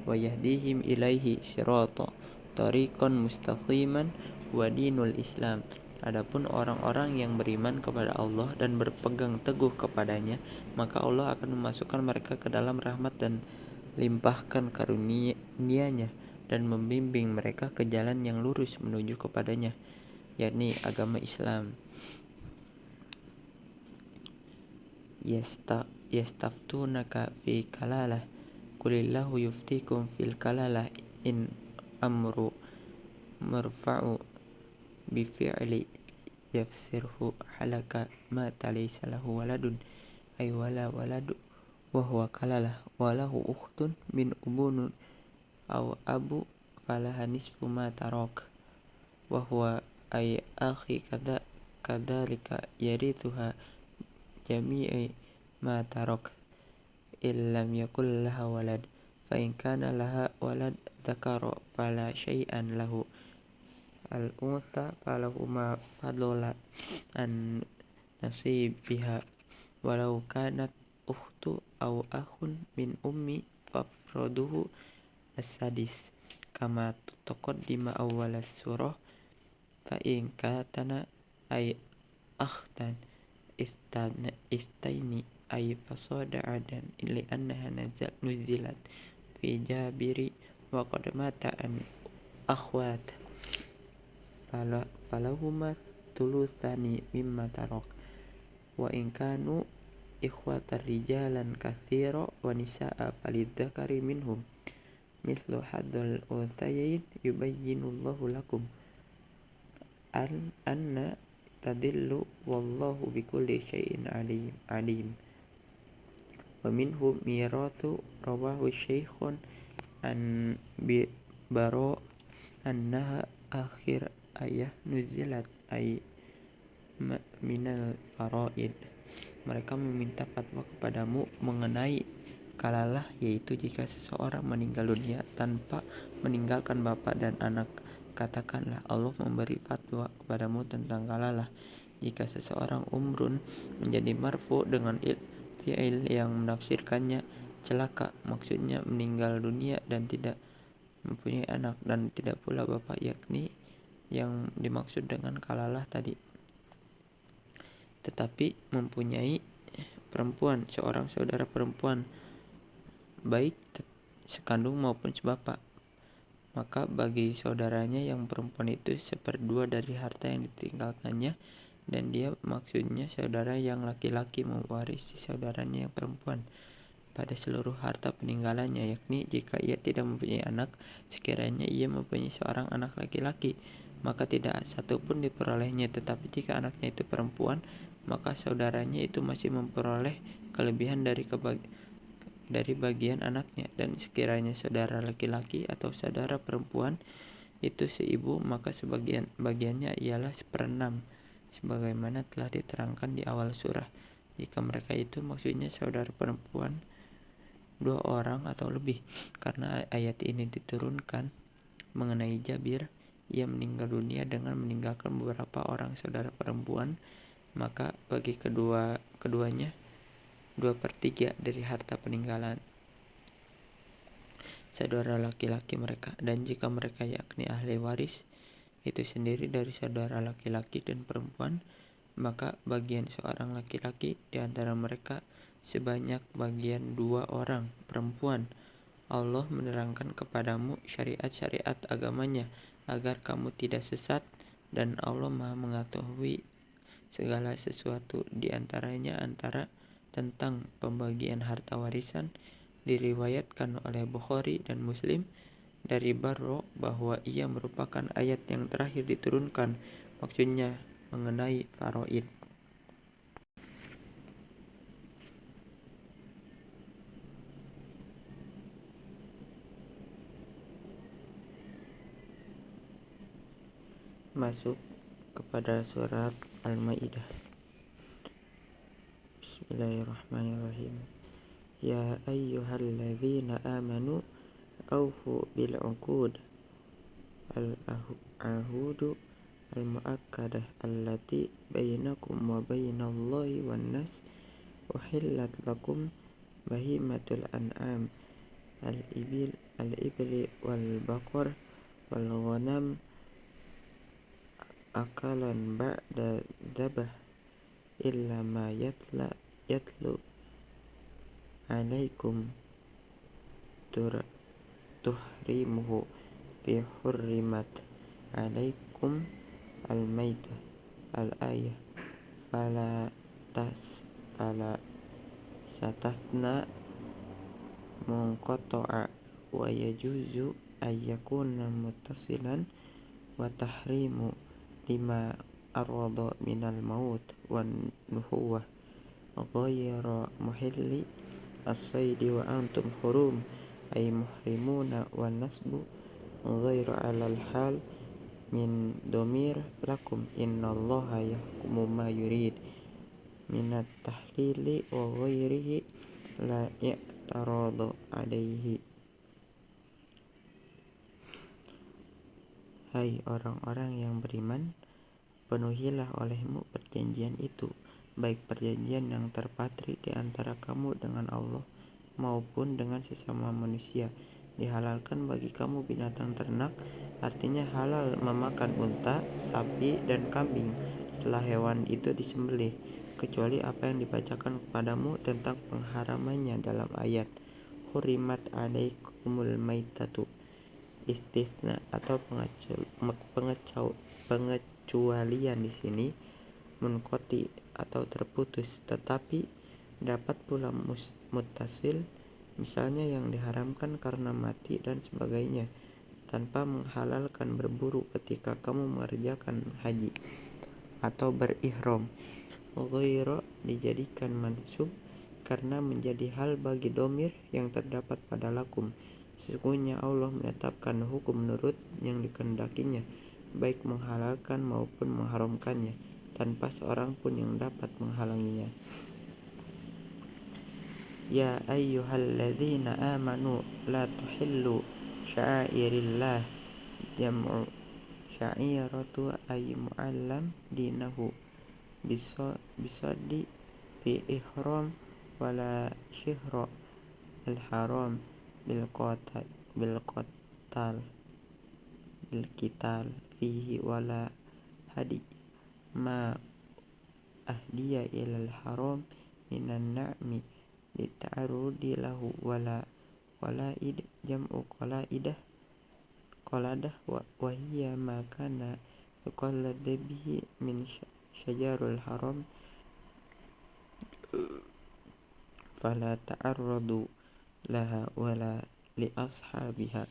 wa yahdihim ilaihi sirata tariqan mustaqiman wa dinul Islam. Adapun orang-orang yang beriman kepada Allah dan berpegang teguh kepadanya, maka Allah akan memasukkan mereka ke dalam rahmat dan limpahkan karunia-Nya, dan membimbing mereka ke jalan yang lurus menuju kepadanya, yakni agama Islam. Yastaftunaka fi kalalah qulillahu yuftikum fil kalalah in amru marfa'u bi fi'li yafsirhu halaka ma laysa lahu waladun ay wala waladu wa huwa kalalah wa lahu ukhtun min ubunun aw abu falaha nisfu ma tarak wa huwa ay akhi kadzalika yarithuha jami'i ma tarak illam yakul laha walad fa in kana laha walad dzakara fala syai'an lahu al untha falahu ma fadala an nasibiha walau kanat ukhtu aw akhun min ummi fafraduhu as-sadis kama taqaddima awwalas surah fa in katana ay akhtan istaini ay fasada adan li annaha nuzilat fi jabiri wa qad mata an akhwat falahuma thuluthani mimma tarak wa in kanu ikhwatar rijalan katsira wa nisaa falidzakari minhum mithlu hadzal unthayain yubayyinullahu lakum anna tadillu wallahu bikulli syai'in alim wa minhu mirathu rawahu syaikhun an baro annaha akhir ayah nuzilat ay minal faraid. Mereka meminta fatwa kepadamu mengenai kalalah, yaitu jika seseorang meninggal dunia tanpa meninggalkan bapa dan anak. Katakanlah, Allah memberi fatwa kepadamu tentang kalalah jika seseorang umrun menjadi marfu dengan fi'il yang menafsirkannya celaka, maksudnya meninggal dunia dan tidak mempunyai anak dan tidak pula bapa, yakni yang dimaksud dengan kalalah tadi, tetapi mempunyai perempuan, seorang saudara perempuan, baik sekandung maupun sebapa, maka bagi saudaranya yang perempuan itu 1/2 dari harta yang ditinggalkannya, dan dia maksudnya saudara yang laki-laki mewarisi saudaranya yang perempuan pada seluruh harta peninggalannya, yakni jika ia tidak mempunyai anak, sekiranya ia mempunyai seorang anak laki-laki, maka tidak satu pun diperolehnya. Tetapi jika anaknya itu perempuan, maka saudaranya itu masih memperoleh kelebihan dari bagian anaknya. Dan sekiranya saudara laki-laki atau saudara perempuan itu seibu, maka bagiannya ialah 1/6, sebagaimana telah diterangkan di awal surah. Jika mereka itu maksudnya saudara perempuan 2 orang atau lebih, karena ayat ini diturunkan mengenai Jabir, ia meninggal dunia dengan meninggalkan beberapa orang saudara perempuan, maka bagi keduanya 2/3 dari harta peninggalan saudara laki-laki mereka. Dan jika mereka yakni ahli waris itu sendiri dari saudara laki-laki dan perempuan, maka bagian seorang laki-laki di antara mereka sebanyak bagian 2 orang perempuan. Allah menerangkan kepadamu syariat-syariat agamanya agar kamu tidak sesat, dan Allah Maha mengetahui segala sesuatu, di antaranya tentang pembagian harta warisan. Diriwayatkan oleh Bukhari dan Muslim dari Barro bahwa ia merupakan ayat yang terakhir diturunkan, maksudnya mengenai faraid. Masuk kepada surat Al-Maidah. Bismillahirrahmanirrahim. Ya ayyuhalladzina amanu awfu bil uqud al-ahudu al-mu'akkadah allati bainakum wa bainallahi wan nas uhillat lakum bahimatul an'am al-ibli wal baqar wal ghanam akalan ba'da dzabah illa ma yatlu alaikum tuhrimuhu bi hurrimat alaikum al-maidah al-ayah fala satasna munqata'a wa yajuzu ayyakuna muttasilan wa tahrimu lima arada minal maut wan nuhuwah ghayra muhilli as-saydi wa antum hurum ay muhrimuna wa nasbu ghairu alal hal min domir lakum innallaha yahkumu ma yurid minat tahlili wa ghairihi la i'taradu alaihi. Hai orang-orang yang beriman, penuhilah olehmu perjanjian itu, baik perjanjian yang terpatri di antara kamu dengan Allah maupun dengan sesama manusia. Dihalalkan bagi kamu binatang ternak, artinya halal memakan unta, sapi, dan kambing setelah hewan itu disembelih, kecuali apa yang dibacakan kepadamu tentang pengharamannya dalam ayat hurimat alaikumul maitatu. Istisna atau pengecualian di sini munqati atau terputus, tetapi dapat pula muttasil, misalnya yang diharamkan karena mati dan sebagainya, tanpa menghalalkan berburu ketika kamu mengerjakan haji atau berihram. Ghairu dijadikan mansub karena menjadi hal bagi domir yang terdapat pada lakum. Sesungguhnya Allah menetapkan hukum menurut yang dikehendakinya, baik menghalalkan maupun mengharamkannya, tanpa seorang pun yang dapat menghalanginya. Ya ayyuhalladzina amanu la tuhillu sya'airillah, jam'u sya'iratu ay mu'allam dinahu bisadi fi ihram wala syihra al-haram bil qital fihi wala hadi ma ahdiya ilal haram minan na'mi bita'arudi lahu wala qalaid jam'u qaladah wa hiya ma kana yuqallad bihi min syajarul haram fala ta'arradu laha wala li ashabiha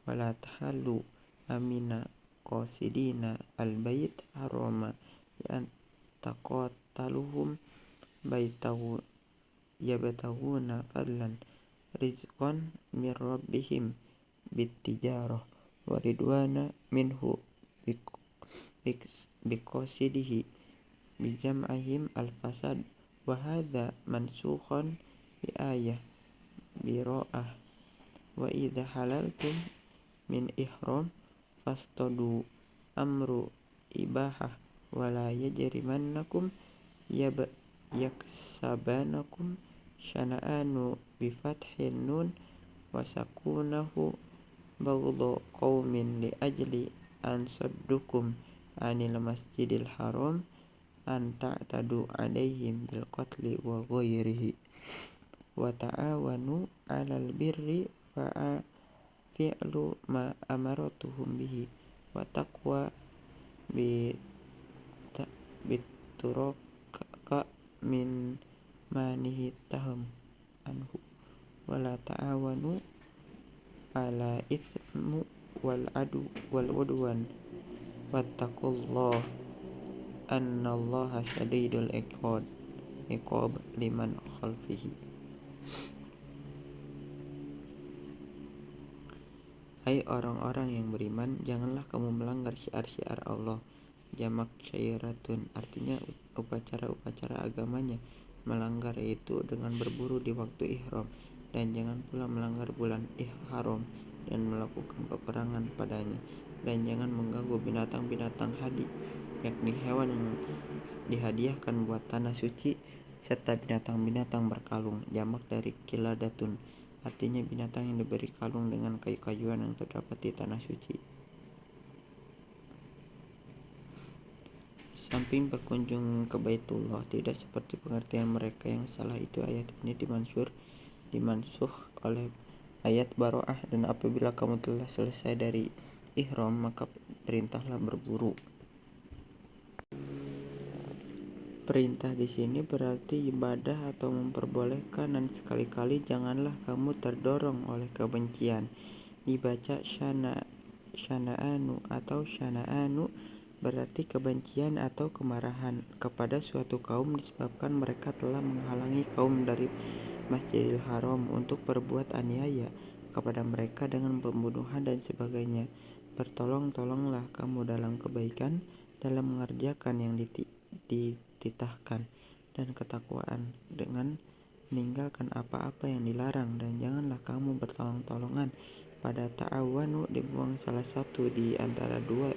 wala tahallu amina qasidina al-bait harama yan taqataluhum baitahu yabtaguna fadlan rizqan min rabbihim bittijarah wa ridwana minhu biqasidihi bijam'ahim al-fasad wa hadha mansukhan bi ayah bira'ah wa idha halaltum min ihram fastadu amru ibahah wala yajrimannakum yaksabanakum syana'anu bifathin nun wa sakunahu baghdhu qaumin li ajli an saddukum anil masjidil haram an ta'tadu alaihim bil qatli wa ghairihi wa ta'awanu 'alal birri fa fi'lu ma amaratuhum bihi wa taqwa bituraka min manihi taham anhu wa la ta'awanu 'ala itsmu wal adu wal udwan wattaqullah annallaha syadidul iqab liman khalfihi. Hai orang-orang yang beriman, janganlah kamu melanggar syiar-syiar Allah. Jamak syairatun artinya upacara-upacara agamanya. Melanggar itu dengan berburu di waktu ihram, dan jangan pula melanggar bulan haram dan melakukan peperangan padanya, dan jangan mengganggu binatang-binatang hadi, yakni hewan yang dihadiahkan buat tanah suci, serta binatang-binatang berkalung. Jamak dari kiladatun artinya binatang yang diberi kalung dengan kayu-kayuan yang terdapat di tanah suci. Samping berkunjung ke Baitullah, tidak seperti pengertian mereka yang salah itu, ayat ini dimansuh oleh ayat Baroah, dan apabila kamu telah selesai dari ihram maka perintahlah berburu. Perintah di sini berarti ibadah atau memperbolehkan, dan sekali-kali janganlah kamu terdorong oleh kebencian. Dibaca syana'anu atau syana'anu berarti kebencian atau kemarahan kepada suatu kaum disebabkan mereka telah menghalangi kaum dari Masjidil Haram untuk berbuat aniaya kepada mereka dengan pembunuhan dan sebagainya. Bertolong-tolonglah kamu dalam kebaikan, dalam mengerjakan yang dititahkan dan ketakwaan, dengan meninggalkan apa-apa yang dilarang, dan janganlah kamu bertolong-tolongan pada ta'awanu, dibuang salah satu di antara dua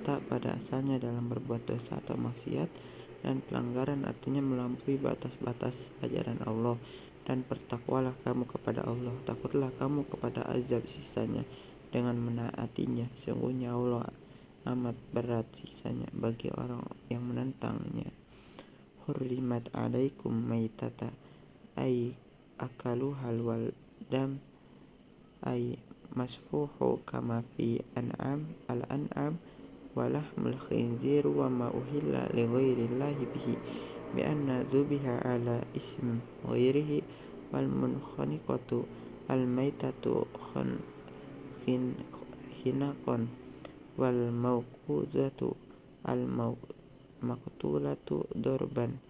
tak pada asalnya dalam berbuat dosa atau maksiat dan pelanggaran, artinya melampaui batas-batas ajaran Allah. Dan bertakwalah kamu kepada Allah, takutlah kamu kepada azab sisanya dengan menaatinya. Sungguhnya Allah amat berat siksanya bagi orang yang menentangnya. Hurrimat alaikum maitata ay akaluhal wal dam ay masfuhu kama fi al-an'am walahmul khinzir wa ma uhilla li ghairillahi bihi bi anna dzubiha ala ism ghairihi wal munkhaniqatu al maitatu khinaqan wal mawqudatu al maqtulatu dorban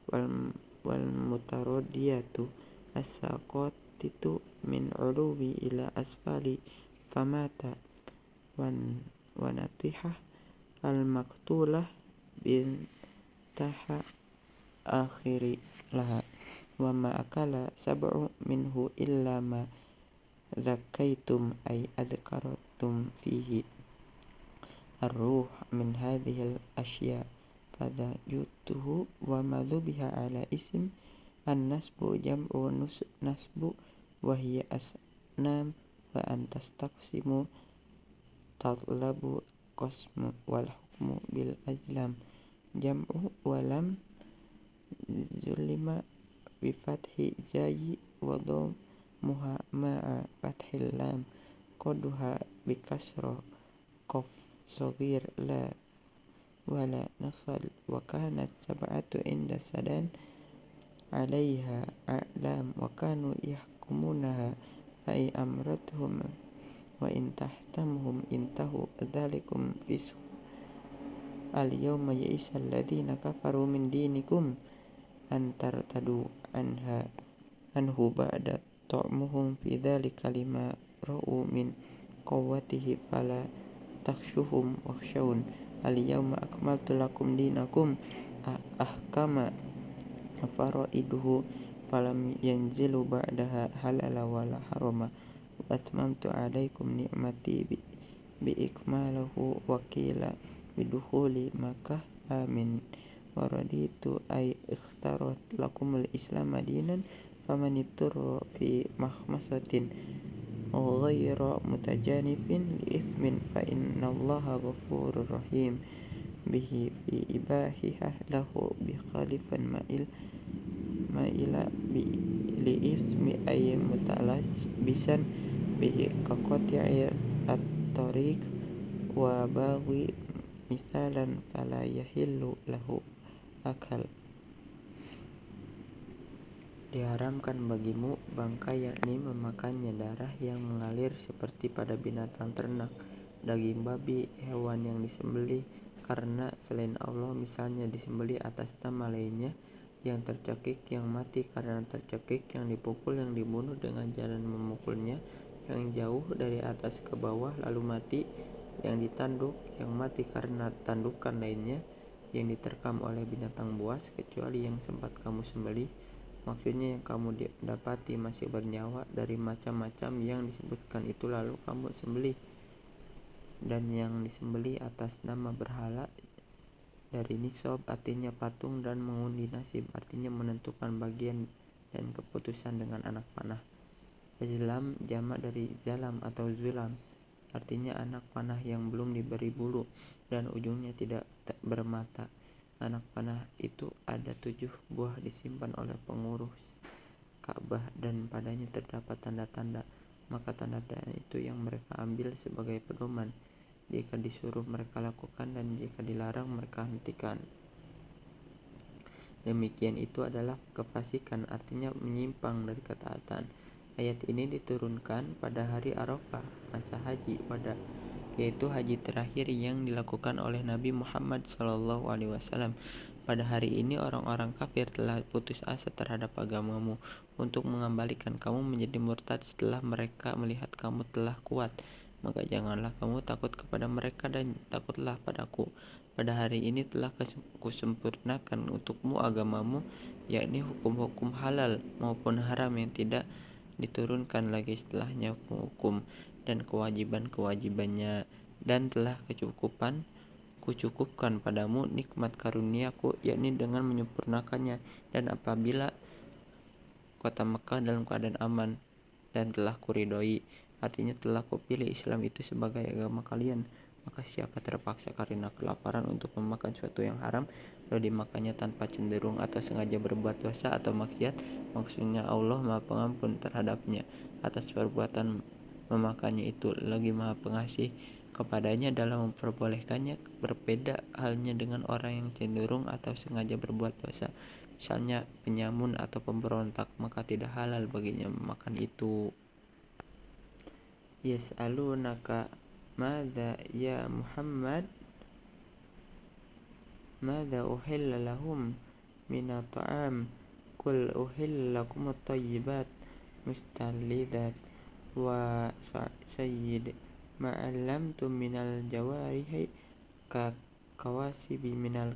wal mutaradiyatu as-saqatitu min uluwi ila asfali famata wa natihah al maqtulah bintaha akhiri laha wa ma akala sab'u minhu illa ma zakaitum ay adhkaratum fihi ar-ruh min hadhil asya pada yutuhu wa ma dhubiha ala ism an-nasbu jam'u nasbu wa hiya asnam wa antastaqsimu tatlabu qasmu wal hukmu bil azlam jam'u wa lam zulima bi fathi jayi wa dhammuha ma'a fathil lam qaduha bi kasra qaf saghir la wala nasal wa kanat sab'atu inda sadan alaiha a'lam wa kanu yahkumunaha ay amratuhum wa in tahtamhum intahu dzalikum fisq al yawma ya'isa alladhina kafaru min dinikum antartadu anhu ba'da ta'muhum fi dzalika lima ra'u min qawwatihi fala takhshuhum wakhshawun al yawma akmaltu lakum dinakum ahkama faraiduhu falam yanzilu ba'daha halala wala harama wa atmamtu alaikum ni'mati bi ikmalahu wa qila bidukhuli Makkah amin wa raditu ay ikhtarat lakumul islam dinan faman iturra fi makhmasatin ghayra mutajanifin li ithmin fa innallaha ghafurur rahim bihi fi ibahihah lahu bi khalifan ma'ila bi li ismi ay mutalabisan bihi kaqati'i at-tariq wa baghi misalan fala yahillu lahu akal. Diharamkan bagimu bangkai, yakni memakannya, darah yang mengalir seperti pada binatang ternak, daging babi, hewan yang disembelih karena selain Allah, misalnya disembelih atas nama lainnya, yang tercekik, yang mati karena tercekik, yang dipukul, yang dibunuh dengan jalan memukulnya yang jauh dari atas ke bawah lalu mati, yang ditanduk, yang mati karena tandukan lainnya, yang diterkam oleh binatang buas, kecuali yang sempat kamu sembelih, maksudnya yang kamu dapati masih bernyawa dari macam-macam yang disebutkan itu lalu kamu sembelih, dan yang disembelih atas nama berhala dari nisab, artinya patung, dan mengundi nasib, artinya menentukan bagian dan keputusan dengan anak panah. Azlam jamak dari zalam atau zulam, artinya anak panah yang belum diberi bulu dan ujungnya tidak bermata. Anak panah itu ada 7 buah disimpan oleh pengurus Ka'bah dan padanya terdapat tanda-tanda, maka tanda-tanda itu yang mereka ambil sebagai pedoman jika disuruh mereka lakukan dan jika dilarang mereka hentikan. Demikian itu adalah kefasikan, artinya menyimpang dari ketaatan. Ayat ini diturunkan pada hari Arafah, masa haji wada, yaitu haji terakhir yang dilakukan oleh Nabi Muhammad SAW. Pada hari ini orang-orang kafir telah putus asa terhadap agamamu untuk mengembalikan kamu menjadi murtad setelah mereka melihat kamu telah kuat. Maka janganlah kamu takut kepada mereka dan takutlah padaku. Pada hari ini telah kusempurnakan untukmu agamamu, yakni hukum-hukum halal maupun haram yang tidak diturunkan lagi setelahnya hukum dan kewajiban-kewajibannya, dan telah kucukupkan padamu nikmat karuniaku, yakni dengan menyempurnakannya. Dan apabila kota Mekah dalam keadaan aman dan telah kuridhoi, artinya telah kupilih Islam itu sebagai agama kalian, maka siapa terpaksa karena kelaparan untuk memakan sesuatu yang haram lalu dimakannya tanpa cenderung atau sengaja berbuat dosa atau maksiat, maksudnya Allah Maha Pengampun terhadapnya atas perbuatan memakannya itu, lagi Maha Pengasih kepadanya dalam memperbolehkannya. Berbeda halnya dengan orang yang cenderung atau sengaja berbuat dosa, misalnya penyamun atau pemberontak, maka tidak halal baginya memakan itu. Yas'alunaka madza ya Muhammad madza uhilla lahum minat ta'am qul uhilla lakumut thayyibat mustalidat wa sayyid ma'allamtum minal jawarihi ka kawasibi minal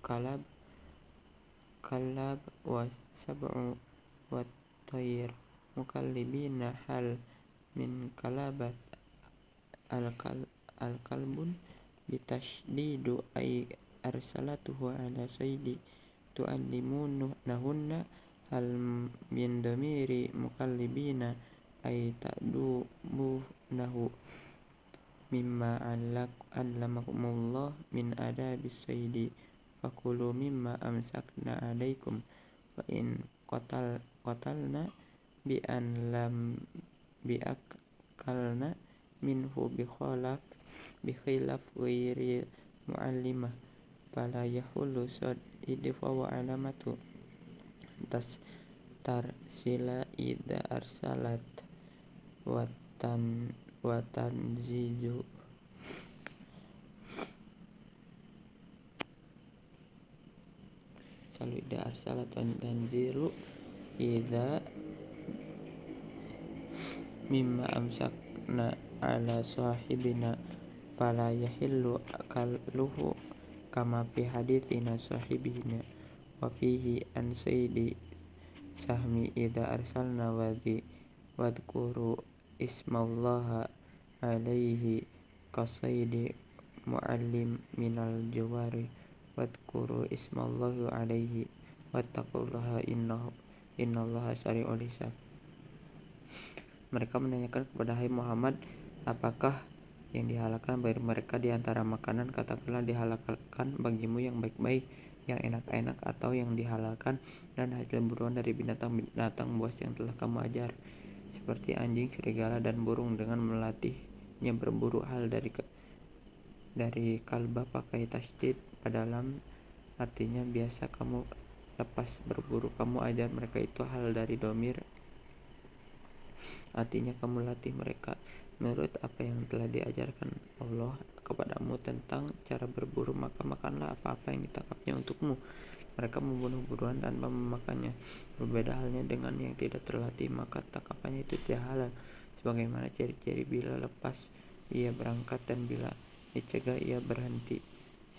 kalab wa sab'u wa tayr mukallibina hal min kalabat al-kalbun bitashdidu ay arsalatuhu ala saydi tu'allimunahunna hal min damiri mukallibina ay ta'dubunahu mimma allamakumullah min adabis saydi fakulu mimma amsakna alaikum wa in qatalna bi an lam biakalna minhu bi khilaf ghairi muallimah fala yahullu sad idfa wa alamatu tarsila ida arsalat wa tanzizu kalau ida arsalat wa tanziru ida mimma amsakna ala sahibina fala yahillu akaluhu kama fi hadithina sahibina wa fihi an sayyidi sahmi idza arsalna wadhkuru ismallaha alaihi kasaydi muallim minal jawari wadhkuru ismallahi alaihi wattaqullaha innallaha sari'ul hisab. Mereka menanyakan kepada Hai Muhammad, apakah yang dihalalkan bagi mereka di antara makanan? Katakanlah, dihalalkan bagimu yang baik-baik, yang enak-enak, atau yang dihalalkan dan hasil buruan dari binatang-binatang buas yang telah kamu ajar, seperti anjing, serigala, dan burung, dengan melatihnya berburu. Hal dari kalba pakai tasdid pada lam, artinya biasa kamu lepas berburu. Kamu ajar mereka itu. Hal dari domir, artinya kamu latih mereka menurut apa yang telah diajarkan Allah kepadamu tentang cara berburu, maka makanlah apa-apa yang ditangkapnya untukmu. Mereka membunuh buruan tanpa memakannya. Berbeda halnya dengan yang tidak terlatih, maka tangkapannya itu tidak halal. Sebagaimana ciri-ciri bila lepas ia berangkat dan bila dicegah ia berhenti,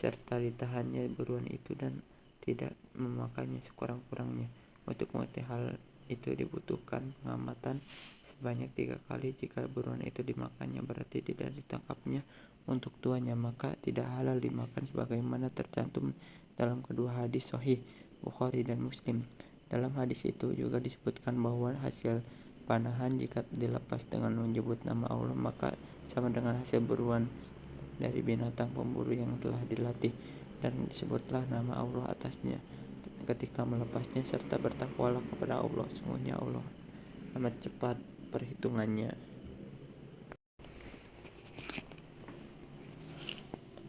serta ditahannya buruan itu dan tidak memakannya sekurang-kurangnya. Untuk mengetahui hal itu dibutuhkan pengamatan sebanyak 3 kali. Jika buruan itu dimakannya berarti tidak ditangkapnya untuk tuannya, maka tidak halal dimakan, sebagaimana tercantum dalam kedua hadis sahih Bukhari dan Muslim. Dalam hadis itu juga disebutkan bahwa hasil panahan jika dilepas dengan menyebut nama Allah, maka sama dengan hasil buruan dari binatang pemburu yang telah dilatih, dan disebutlah nama Allah atasnya ketika melepasnya, serta bertakwalah kepada Allah, sungguhnya Allah amat cepat perhitungannya.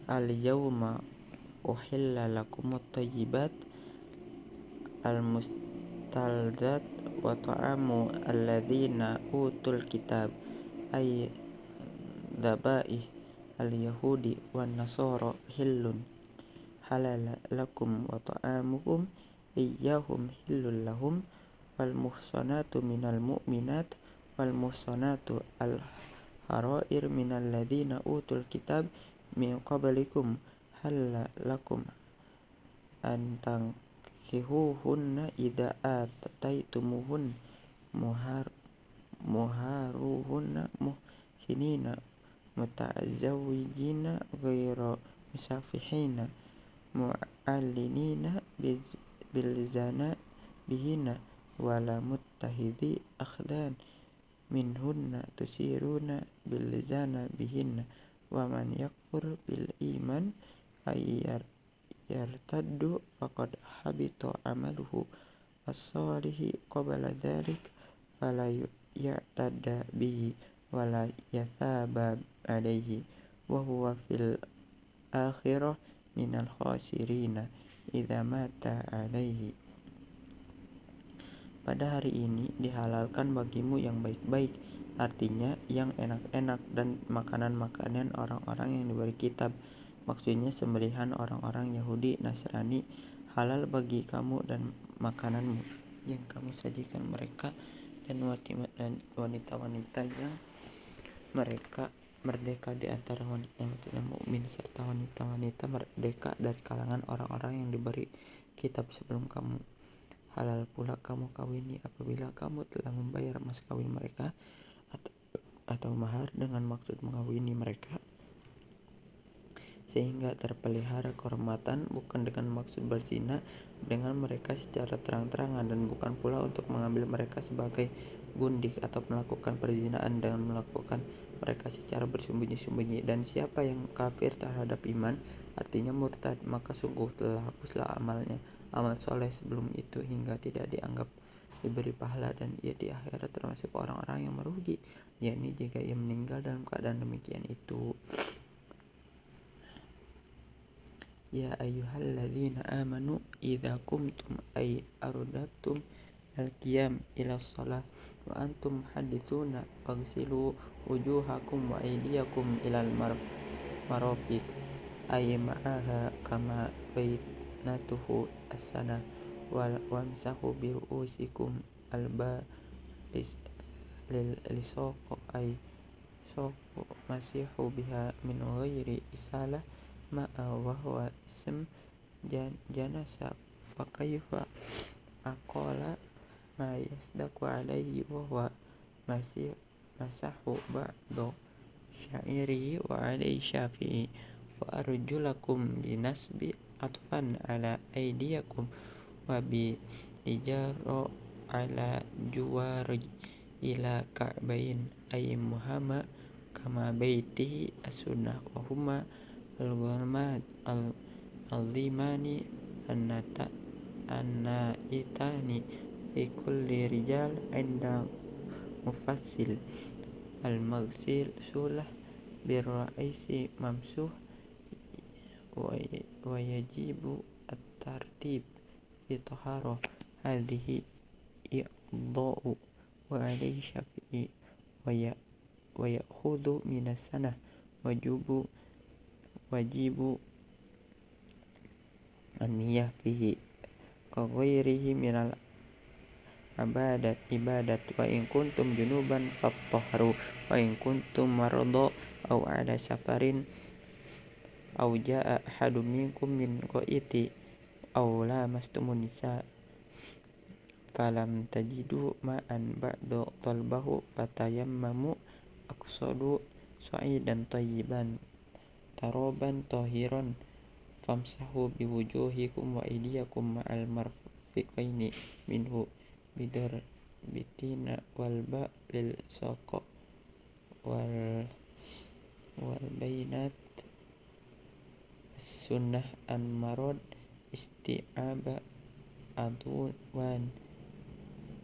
Al-yawma uhilla lakumut thayyibat al-mustalzat wa ta'amu alladzina utul kitab ay dhabaih al-yahudi wan nasara hillun halal lakum wa ta'amukum iyyahum hillul lahum wal muhsanatu minal mu'minat wal muhsanatu al harair minal ladzina utul kitab min qablikum halla lakum an tankihuhunna idza ataitumuhun muharuhunna muhsinina muta'azzawijina ghairu musafihina mu'allinina bilzana bihina wala muttahidi akhdan minhunna tusiruna bilzana bihinna wa man yakfur bil iman yartaddu faqad habita amaluhu as-salihi qabla dhalik fala ya'tadda bihi wala yathaba alaihi wa huwa fil akhirah minal khasirina idza mata alaihi. Pada hari ini dihalalkan bagimu yang baik-baik, artinya yang enak-enak dan makanan-makanan orang-orang yang diberi kitab, maksudnya sembelihan orang-orang Yahudi Nasrani, halal bagi kamu dan makananmu yang kamu sajikan mereka dan wanita-wanita yang mereka merdeka di antara wanita yang tidak mukmin serta wanita-wanita merdeka dari kalangan orang-orang yang diberi kitab sebelum kamu. Halal pula kamu kawini apabila kamu telah membayar mas kawin mereka atau mahar dengan maksud mengawini mereka sehingga terpelihara kehormatan, bukan dengan maksud berzina dengan mereka secara terang-terangan, dan bukan pula untuk mengambil mereka sebagai gundik atau melakukan perzinaan dengan melakukan mereka secara bersembunyi-sembunyi. Dan siapa yang kafir terhadap iman, artinya murtad, maka sungguh telah hapuslah amal soleh sebelum itu hingga tidak dianggap diberi pahala, dan ia di akhirat termasuk orang-orang yang merugi, yakni jika ia meninggal dalam keadaan demikian itu. Ya ayyuhalladzina amanu idza qumtum ay aradatum al-qiyam ila shalah wa antum hadithuna faghsilu wujuhakum wa aydiyakum ilal marafiq ay ma'aha kama bainatuhu as-sana wamsahu bi ru'usikum al-balis lisaq ay saqu masihu biha min ghairi isalah ma'a wa huwa ism janasa fa kaifa aqala ma yasdaqu alaihi wa huwa masahu ba'du syairi wa alaihi syafi'i wa arjulakum binasbi atfan ala aydiyakum wa bi ijara ala juwari ila ka'bain ay muhammad kama baitihi as-sunnah wa huma al-ghamad al-azimani an-naitani fi kulli rijal inda mufassil al-maghsil sulah bir-ra'isi mamsuh wa yajibu at-tartib fi taharah hadhihi i'dha'u wa alayhi syafi'i wa ya'khudhu minas sanah wajibu an-niyah fihi ka ghairihi minal ibadat wa in kuntum junuban fattahharu wa in kuntum marada aw ala safarin aw jaa ahadum minkum min ghaiti aw lamastumun nisa falam tajidu ma'an ba'da talbahu fatayammamu aqsadu sa'idan tayyiban taroban tahiran famsahu biwujuhikum wa aydiyakum ma'al marfiqaini minhu bidar bitina wal ba lil saqa wal bainat sunnah an marad isti'aba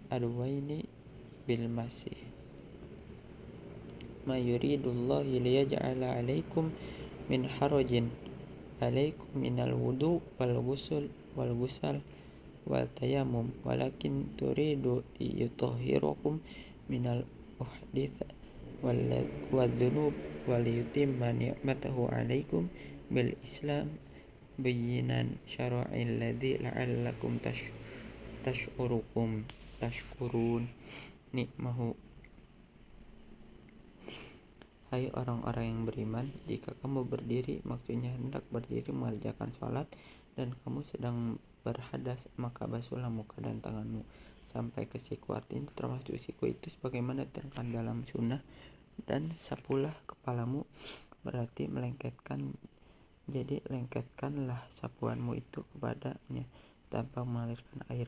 adwaini bil masih ma yuridullahu liyaj'ala alaikum min harajin alaikum minal wudu wal ghusl wal tayammum walakin turidu yutahhirakum minal uhdits wal dhunub wal yutimma ni'matahu alaikum bil islam bayyinan syara'il ladzi la'allakum tashkurun nikmahu. Hai orang-orang yang beriman, jika kamu berdiri, maksudnya hendak berdiri mengerjakan sholat, dan kamu sedang berhadas, maka basuhlah muka dan tanganmu sampai ke siku. Artinya termasuk siku itu sebagaimana diterangkan dalam sunnah, dan sapulah kepalamu, berarti melengketkan. Jadi lengketkanlah sapuanmu itu kepadanya tanpa mengalirkan air.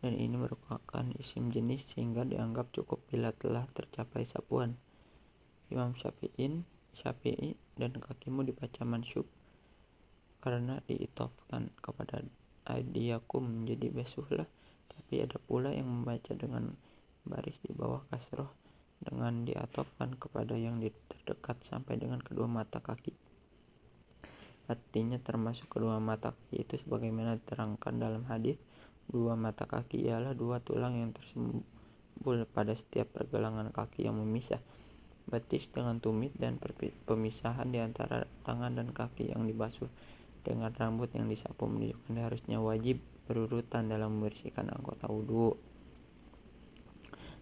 Dan ini merupakan isim jenis sehingga dianggap cukup bila telah tercapai sapuan. Imam Syafi'i dan kakimu dibaca mansyub karena diitofkan kepada aidiyakum, jadi basuhlah. Tapi ada pula yang membaca dengan baris di bawah kasroh dengan diatofkan kepada yang terdekat sampai dengan kedua mata kaki. Artinya termasuk kedua mata kaki itu sebagaimana diterangkan dalam hadis, dua mata kaki ialah dua tulang yang tersembul pada setiap pergelangan kaki yang memisah betis dengan tumit, dan pemisahan di antara tangan dan kaki yang dibasuh dengan rambut yang disapu menunjukkan harusnya wajib berurutan dalam membersihkan anggota wudhu.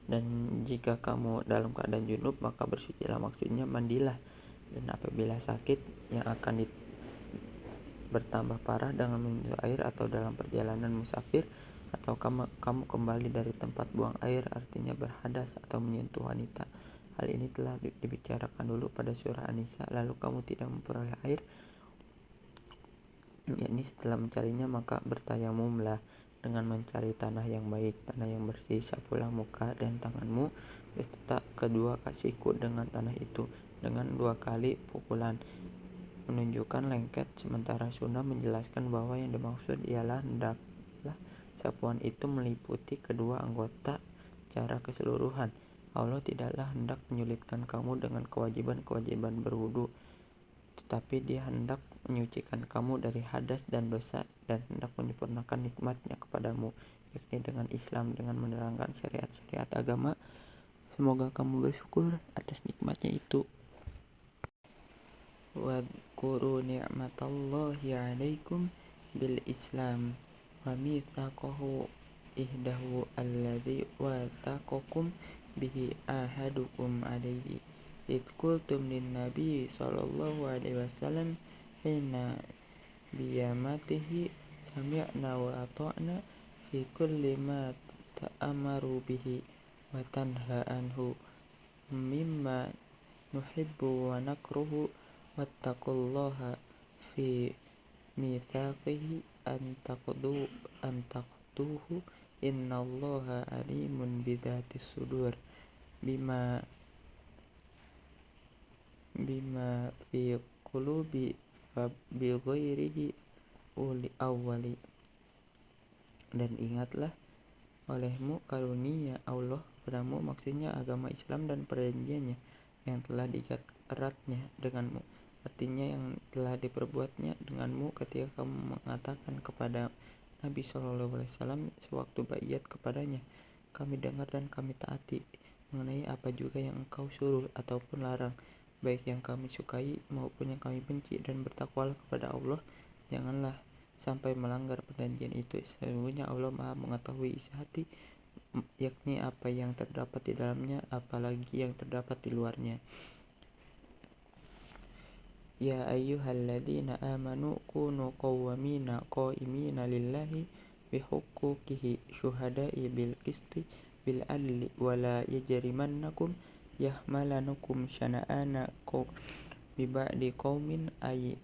Dan jika kamu dalam keadaan junub, maka bersucilah, maksudnya mandilah. Dan apabila sakit yang akan bertambah parah dengan menyentuh air, atau dalam perjalanan musafir, atau kamu kembali dari tempat buang air, artinya berhadas atau menyentuh wanita. Hal ini telah dibicarakan dulu pada surah An-Nisa. Lalu kamu tidak memperoleh air, yakni setelah mencarinya, maka bertayamumlah dengan mencari tanah yang baik, tanah yang bersih. Sapulah muka dan tanganmu beserta kedua siku dengan tanah itu dengan 2 kali pukulan, menunjukkan lengket. Sementara sunnah menjelaskan bahwa yang dimaksud ialah hendaklah sapuan itu meliputi kedua anggota secara keseluruhan. Allah tidaklah hendak menyulitkan kamu dengan kewajiban-kewajiban berwudu, tetapi Dia hendak menyucikan kamu dari hadas dan dosa, dan hendak menyempurnakan nikmat-Nya kepadamu, yakni dengan Islam, dengan menerangkan syariat-syariat agama. Semoga kamu bersyukur atas nikmat-Nya itu. Wadhkuru ni'matallahi 'alaikum bil Islam wa mitsaqahu ihdahu alladzi wathaqakum bihi ahadukum alaihi id qultum lin nabi sallallahu alaihi wasallam hina biyamatihi sami'na wa ata'na fi kulli ma ta'amaru bihi wa tanha anhu mimma nuhibbu wa nakruhu wattaqullaha fi mitsaqihi an taqduhu innallaha alimun bidzatis sudur bima fi qulubi fa bi ghairihi awwali. Dan ingatlah olehmu karunia Allah kepadamu, maksudnya agama Islam dan perjanjiannya yang telah diikat eratnya denganmu, artinya yang telah diperbuatnya denganmu ketika kamu mengatakan kepada Nabi SAW sewaktu baiat kepadanya, kami dengar dan kami taati mengenai apa juga yang engkau suruh ataupun larang, baik yang kami sukai maupun yang kami benci, dan bertakwalah kepada Allah, janganlah sampai melanggar perjanjian itu. Sesungguhnya Allah Maha mengetahui isi hati, yakni apa yang terdapat di dalamnya, apalagi yang terdapat di luarnya. Ya ayyuhalladzina amanu kunu qawimina lillahi bihuquqihi syuhada'i bil qisti bil adli wala yajrimannakum yahmalanukum syana'ana bi ba'di qaumin ay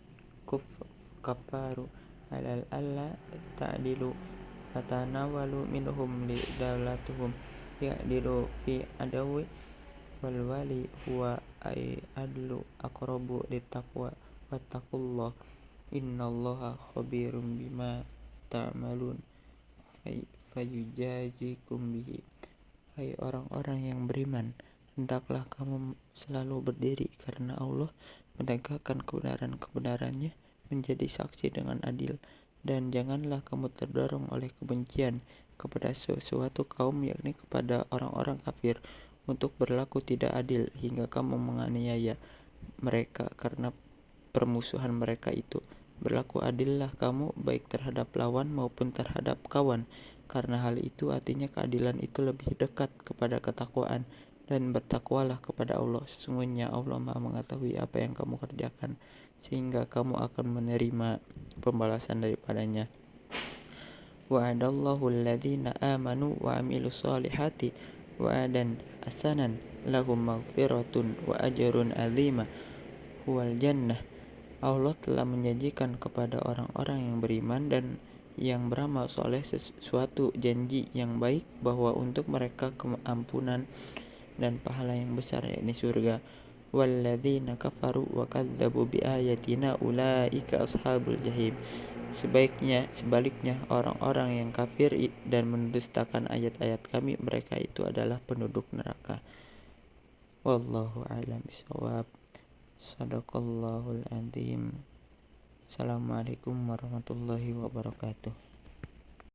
kafaru alal alla ta'dilu fatanawalu minhum li dawlatuhum ya'dilu fi adawi wal wali huwa ay adlu aqrabu littaqwa wattaqullah innallaha khabirum bima ta'malun fayujazikum bihi. Hai orang-orang yang beriman, hendaklah kamu selalu berdiri karena Allah, menegakkan kebenaran-kebenarannya, menjadi saksi dengan adil, dan janganlah kamu terdorong oleh kebencian kepada sesuatu kaum, yakni kepada orang-orang kafir, untuk berlaku tidak adil hingga kamu menganiaya mereka karena permusuhan mereka itu. Berlaku adillah kamu baik terhadap lawan maupun terhadap kawan, karena hal itu artinya keadilan itu lebih dekat kepada ketakwaan. Dan bertakwalah kepada Allah, sesungguhnya Allah Maha mengetahui apa yang kamu kerjakan, sehingga kamu akan menerima pembalasan daripadanya. Wa'adallahu alladhina amanu wa amilus solihati wa'adan hasanan lahum maghfiratun wa ajrun azima huwal jannah. Allah telah menjanjikan kepada orang-orang yang beriman dan yang beramal soleh sesuatu janji yang baik, bahwa untuk mereka keampunan dan pahala yang besar, yakni surga. Walladzina kafaru wa kadzdzabu biayatina ulaika ashabul jahim. Sebaliknya orang-orang yang kafir dan mendustakan ayat-ayat kami, mereka itu adalah penduduk neraka. Wallahu a'lam bishawab. Shadaqallahul adzim. Assalamualaikum warahmatullahi wabarakatuh.